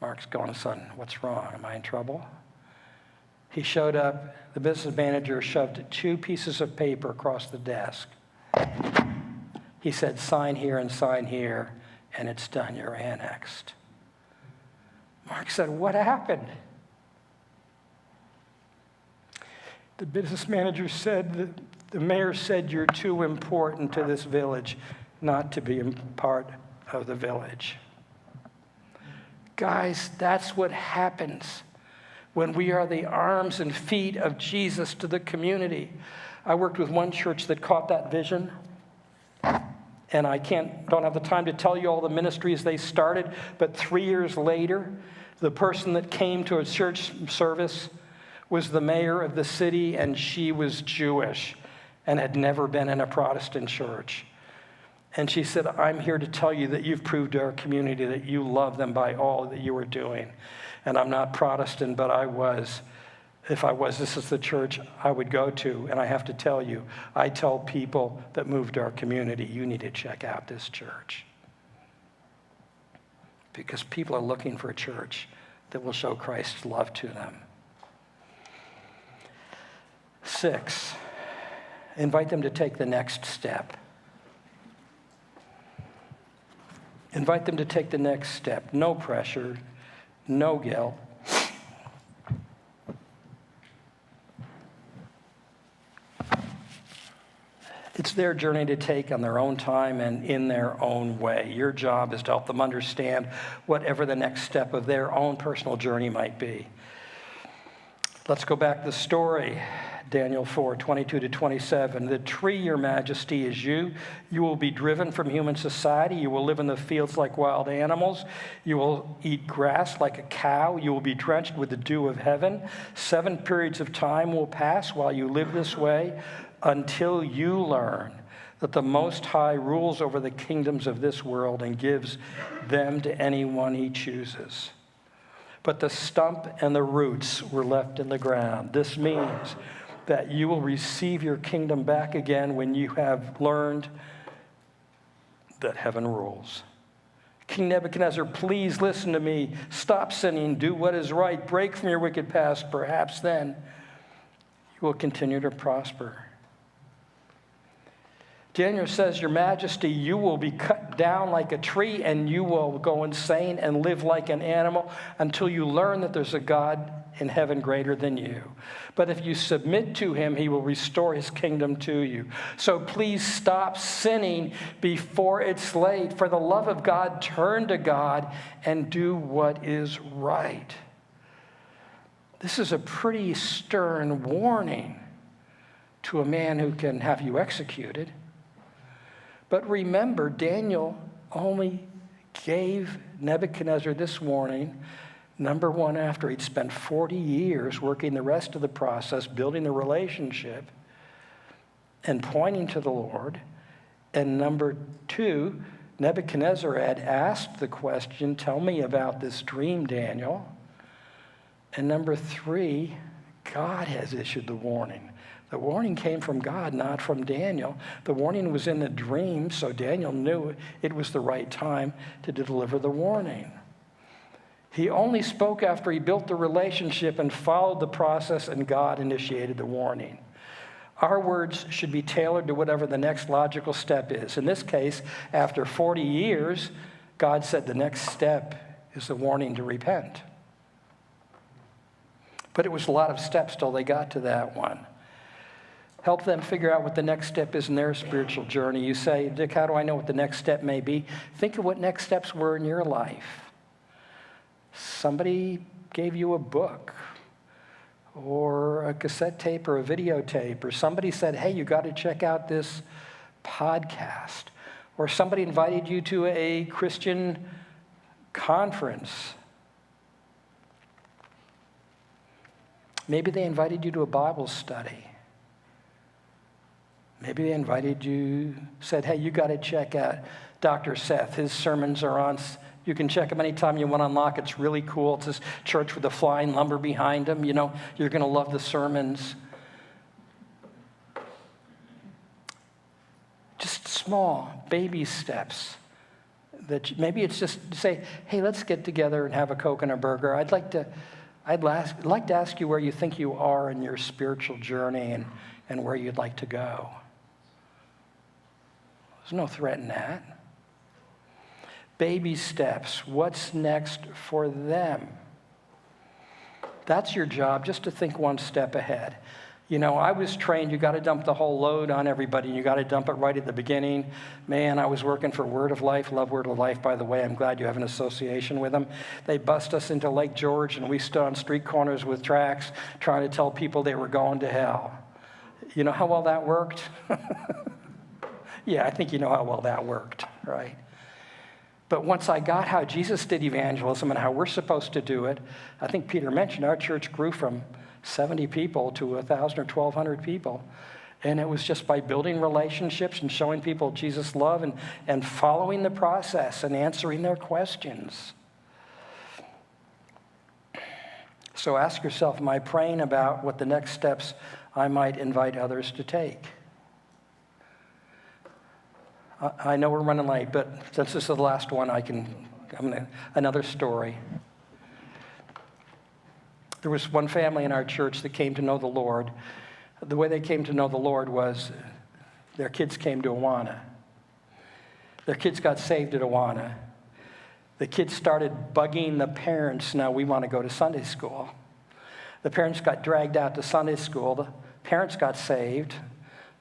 Mark's going, son, what's wrong? Am I in trouble? He showed up. The business manager shoved 2 pieces of paper across the desk. He said, sign here, and it's done. You're annexed. Mark said, what happened? The business manager said, the mayor said, you're too important to this village not to be a part of the village. Guys, that's what happens when we are the arms and feet of Jesus to the community. I worked with one church that caught that vision, and I don't have the time to tell you all the ministries they started, but 3 years later, the person that came to a church service was the mayor of the city, and she was Jewish and had never been in a Protestant church. And she said, I'm here to tell you that you've proved to our community that you love them by all that you are doing. And I'm not Protestant, but I was. If I was, this is the church I would go to. And I have to tell you, I tell people that move to our community, you need to check out this church. Because people are looking for a church that will show Christ's love to them. 6, invite them to take the next step. Invite them to take the next step. No pressure, no guilt. It's their journey to take on their own time and in their own way. Your job is to help them understand whatever the next step of their own personal journey might be. Let's go back to the story. Daniel 4, 22 to 27. The tree, your majesty, is you. You will be driven from human society. You will live in the fields like wild animals. You will eat grass like a cow. You will be drenched with the dew of heaven. 7 periods of time will pass while you live this way until you learn that the Most High rules over the kingdoms of this world and gives them to anyone he chooses. But the stump and the roots were left in the ground. This means that you will receive your kingdom back again when you have learned that heaven rules. King Nebuchadnezzar, please listen to me. Stop sinning. Do what is right. Break from your wicked past. Perhaps then you will continue to prosper. Daniel says, your majesty, you will be cut down like a tree and you will go insane and live like an animal until you learn that there's a God in heaven greater than you. But if you submit to him, he will restore his kingdom to you. So please stop sinning before it's late. For the love of God, turn to God and do what is right. This is a pretty stern warning to a man who can have you executed. But remember, Daniel only gave Nebuchadnezzar this warning, number one, after he'd spent 40 years working the rest of the process, building the relationship and pointing to the Lord. And number 2, Nebuchadnezzar had asked the question, tell me about this dream, Daniel. And number 3, God has issued the warning. The warning came from God, not from Daniel. The warning was in the dream, so Daniel knew it was the right time to deliver the warning. He only spoke after he built the relationship and followed the process, and God initiated the warning. Our words should be tailored to whatever the next logical step is. In this case, after 40 years, God said the next step is the warning to repent. But it was a lot of steps till they got to that one. Help them figure out what the next step is in their spiritual journey. You say, Dick, how do I know what the next step may be? Think of what next steps were in your life. Somebody gave you a book or a cassette tape or a videotape, or somebody said, hey, you got to check out this podcast, or somebody invited you to a Christian conference. Maybe they invited you to a Bible study. Maybe they invited you, said, hey, you got to check out Dr. Seth. His sermons are on, you can check them anytime you want to unlock. It's really cool. It's this church with the flying lumber behind him. You know, you're going to love the sermons. Just small baby steps that maybe it's just to say, hey, let's get together and have a Coke and a burger. I'd like to ask you where you think you are in your spiritual journey and where you'd like to go. There's no threat in that. Baby steps. What's next for them? That's your job, just to think one step ahead. You know, I was trained, you got to dump the whole load on everybody, and you got to dump it right at the beginning. Man, I was working for Word of Life. Love Word of Life, by the way. I'm glad you have an association with them. They bust us into Lake George, and we stood on street corners with tracts trying to tell people they were going to hell. You know how well that worked? Yeah, I think you know how well that worked, right? But once I got how Jesus did evangelism and how we're supposed to do it, I think Peter mentioned our church grew from 70 people to 1,000 or 1,200 people. And it was just by building relationships and showing people Jesus' love and following the process and answering their questions. So ask yourself, am I praying about what the next steps I might invite others to take? I know we're running late, but since this is the last one, another story. There was one family in our church that came to know the Lord. The way they came to know the Lord was their kids came to Awana. Their kids got saved at Awana. The kids started bugging the parents, now we want to go to Sunday school. The parents got dragged out to Sunday school. The parents got saved.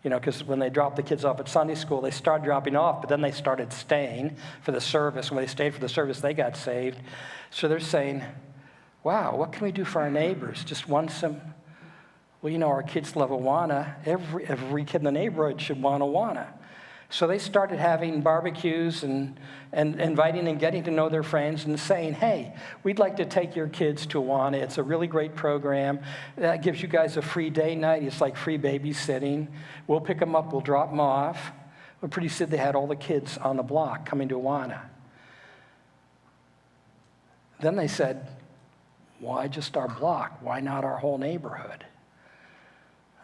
You know, because when they dropped the kids off at Sunday school, they started dropping off, but then they started staying for the service. When they stayed for the service, they got saved. So they're saying, wow, what can we do for our neighbors? Just want some, well, you know, our kids love Awana. Every kid in the neighborhood should want Awana. So they started having barbecues and inviting and getting to know their friends and saying, hey, we'd like to take your kids to Awana. It's a really great program. That gives you guys a free day night. It's like free babysitting. We'll pick them up. We'll drop them off. But pretty soon they had all the kids on the block coming to Awana. Then they said, why just our block? Why not our whole neighborhood?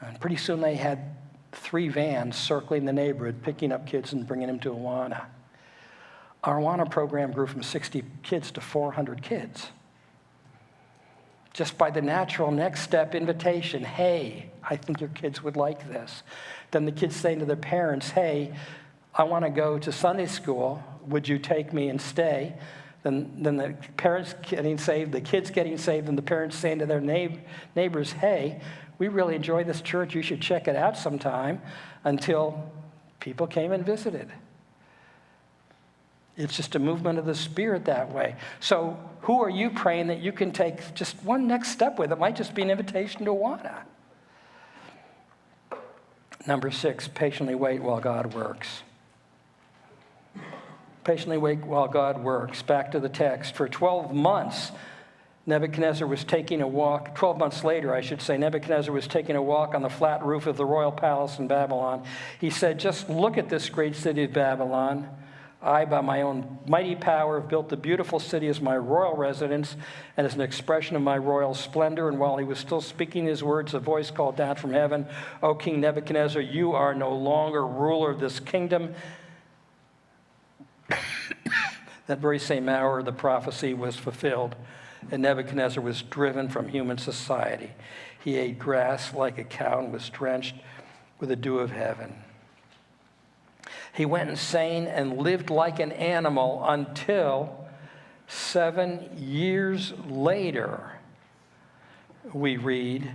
And pretty soon they had 3 vans circling the neighborhood, picking up kids and bringing them to Awana. Our Awana program grew from 60 kids to 400 kids. Just by the natural next step invitation, hey, I think your kids would like this. Then the kids saying to their parents, hey, I want to go to Sunday school. Would you take me and stay? Then the parents getting saved, the kids getting saved, and the parents saying to their neighbors, hey, we really enjoy this church. You should check it out sometime, until people came and visited. It's just a movement of the Spirit that way. So who are you praying that you can take just one next step with? It might just be an invitation to Awana. Number 6, patiently wait while God works. Patiently wait while God works. Back to the text. For 12 months, Nebuchadnezzar was taking a walk. 12 months later, I should say, Nebuchadnezzar was taking a walk on the flat roof of the royal palace in Babylon. He said, just look at this great city of Babylon. I, by my own mighty power, have built the beautiful city as my royal residence and as an expression of my royal splendor. And while he was still speaking his words, a voice called down from heaven, O King Nebuchadnezzar, you are no longer ruler of this kingdom. That very same hour, the prophecy was fulfilled, and Nebuchadnezzar was driven from human society. He ate grass like a cow and was drenched with the dew of heaven. He went insane and lived like an animal until 7 years later, we read,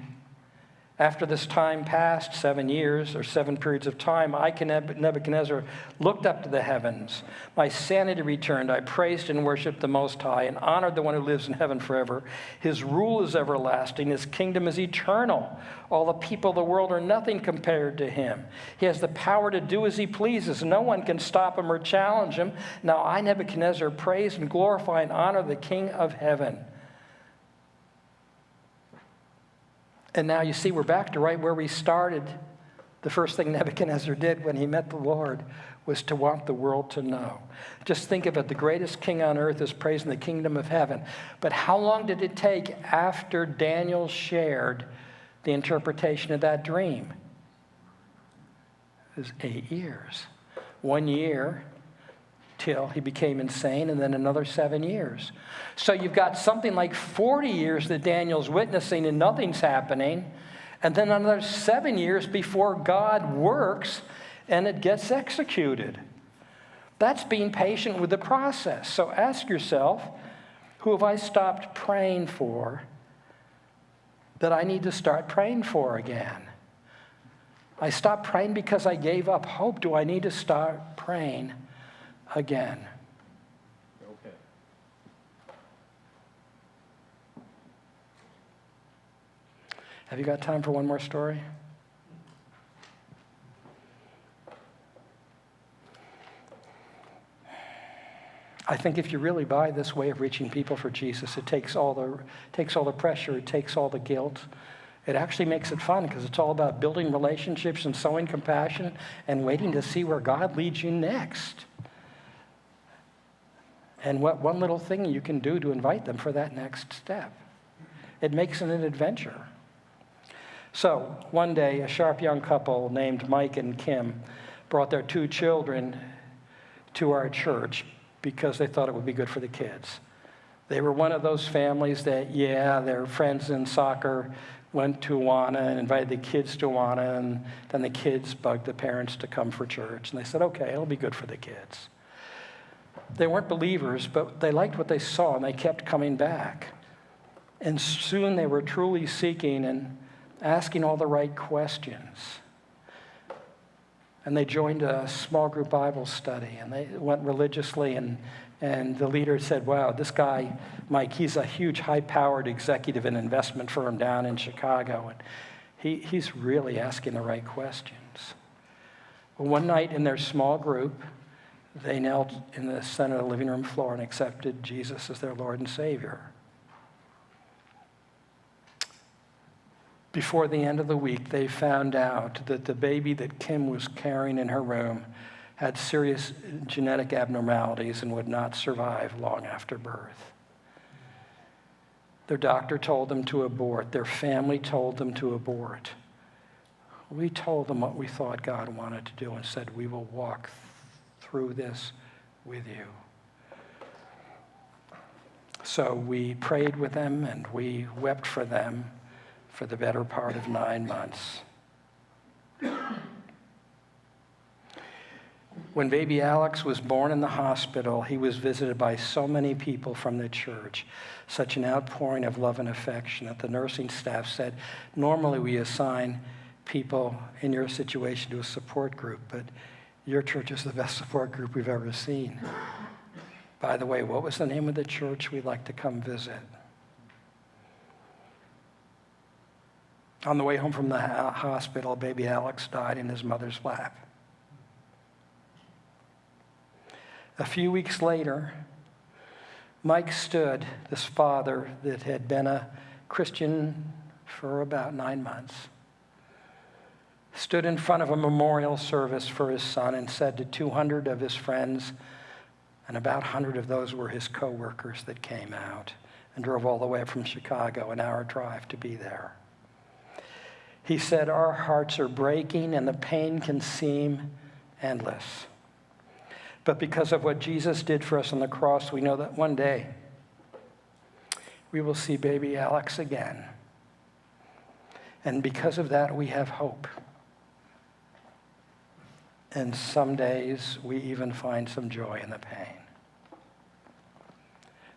after this time passed, 7 years or 7 periods of time, I, Nebuchadnezzar, looked up to the heavens. My sanity returned. I praised and worshiped the Most High and honored the one who lives in heaven forever. His rule is everlasting. His kingdom is eternal. All the people of the world are nothing compared to him. He has the power to do as he pleases. No one can stop him or challenge him. Now I, Nebuchadnezzar, praise and glorify and honor the King of heaven. And now you see we're back to right where we started. The first thing Nebuchadnezzar did when he met the Lord was to want the world to know. Just think of it, the greatest king on earth is praising the kingdom of heaven. But how long did it take after Daniel shared the interpretation of that dream? It was 8 years. 1 year, till he became insane, and then another 7 years. So you've got something like 40 years that Daniel's witnessing and nothing's happening, and then another 7 years before God works and it gets executed. That's being patient with the process. So ask yourself, who have I stopped praying for that I need to start praying for again? I stopped praying because I gave up hope. Do I need to start praying again? Okay. Have you got time for one more story? I think if you really buy this way of reaching people for Jesus, it takes all the pressure, it takes all the guilt. It actually makes it fun because it's all about building relationships and sowing compassion and waiting to see where God leads you next. And what one little thing you can do to invite them for that next step. It makes it an adventure. So one day, a sharp young couple named Mike and Kim brought their 2 children to our church because they thought it would be good for the kids. They were one of those families that, their friends in soccer went to Awana and invited the kids to Awana, and then the kids bugged the parents to come for church. And they said, okay, it'll be good for the kids. They weren't believers, but they liked what they saw, and they kept coming back. And soon they were truly seeking and asking all the right questions. And they joined a small group Bible study, and they went religiously, and the leader said, wow, this guy, Mike, he's a huge, high-powered executive in an investment firm down in Chicago, and he's really asking the right questions. Well, one night in their small group, they knelt in the center of the living room floor and accepted Jesus as their Lord and Savior. Before the end of the week, they found out that the baby that Kim was carrying in her room had serious genetic abnormalities and would not survive long after birth. Their doctor told them to abort. Their family told them to abort. We told them what we thought God wanted to do and said, we will walk through this with you. So we prayed with them and we wept for them for the better part of 9 months. When baby Alex was born in the hospital, he was visited by so many people from the church, such an outpouring of love and affection that the nursing staff said, normally we assign people in your situation to a support group, but your church is the best support group we've ever seen. By the way, what was the name of the church we'd like to come visit? On the way home from the hospital, baby Alex died in his mother's lap. A few weeks later, Mike stood, this father that had been a Christian for about 9 months, stood in front of a memorial service for his son and said to 200 of his friends, and about 100 of those were his co-workers that came out and drove all the way from Chicago, an hour drive to be there. He said, our hearts are breaking and the pain can seem endless. But because of what Jesus did for us on the cross, we know that one day we will see baby Alex again. And because of that, we have hope. And some days we even find some joy in the pain.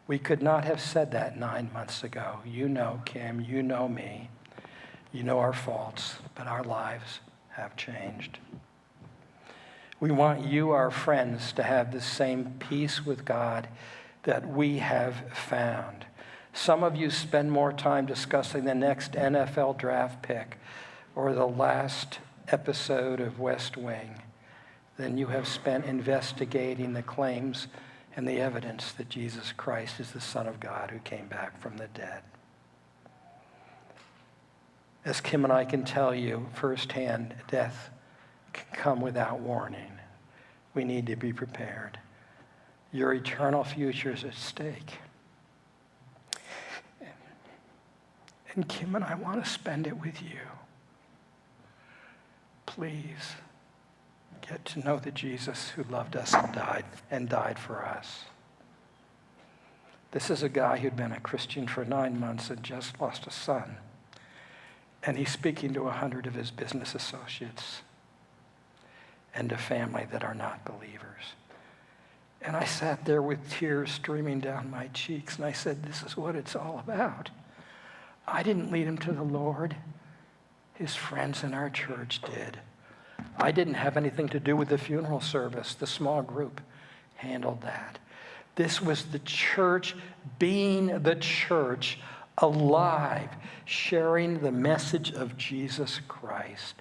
We could not have said that 9 months ago. You know Kim, you know me. You know our faults, but our lives have changed. We want you, our friends, to have the same peace with God that we have found. Some of you spend more time discussing the next NFL draft pick or the last episode of West Wing than you have spent investigating the claims and the evidence that Jesus Christ is the Son of God who came back from the dead. As Kim and I can tell you firsthand, death can come without warning. We need to be prepared. Your eternal future is at stake. And Kim and I want to spend it with you. Please, get to know the Jesus who loved us and died for us. This is a guy who'd been a Christian for 9 months and just lost a son. And he's speaking to 100 of his business associates and a family that are not believers. And I sat there with tears streaming down my cheeks, and I said, this is what it's all about. I didn't lead him to the Lord. His friends in our church did. I didn't have anything to do with the funeral service. The small group handled that. This was the church being the church, alive, sharing the message of Jesus Christ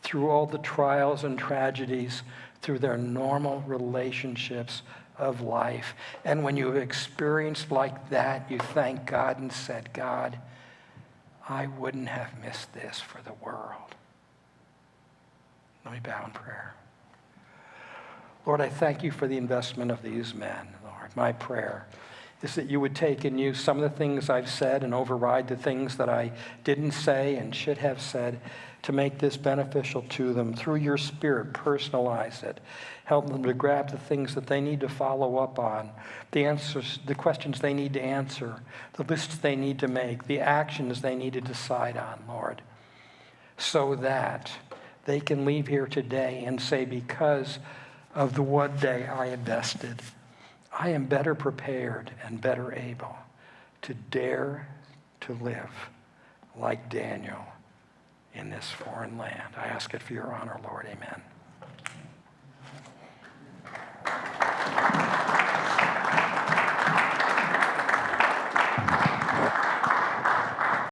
through all the trials and tragedies, through their normal relationships of life. And when you have experienced like that, you thank God and said, God, I wouldn't have missed this for the world. Let me bow in prayer. Lord, I thank you for the investment of these men, Lord. My prayer is that you would take and use some of the things I've said and override the things that I didn't say and should have said to make this beneficial to them. Through your Spirit, personalize it. Help them to grab the things that they need to follow up on, the answers, the questions they need to answer, the lists they need to make, the actions they need to decide on, Lord, so that they can leave here today and say, because of the one day I invested, I am better prepared and better able to dare to live like Daniel in this foreign land. I ask it for your honor, Lord. Amen.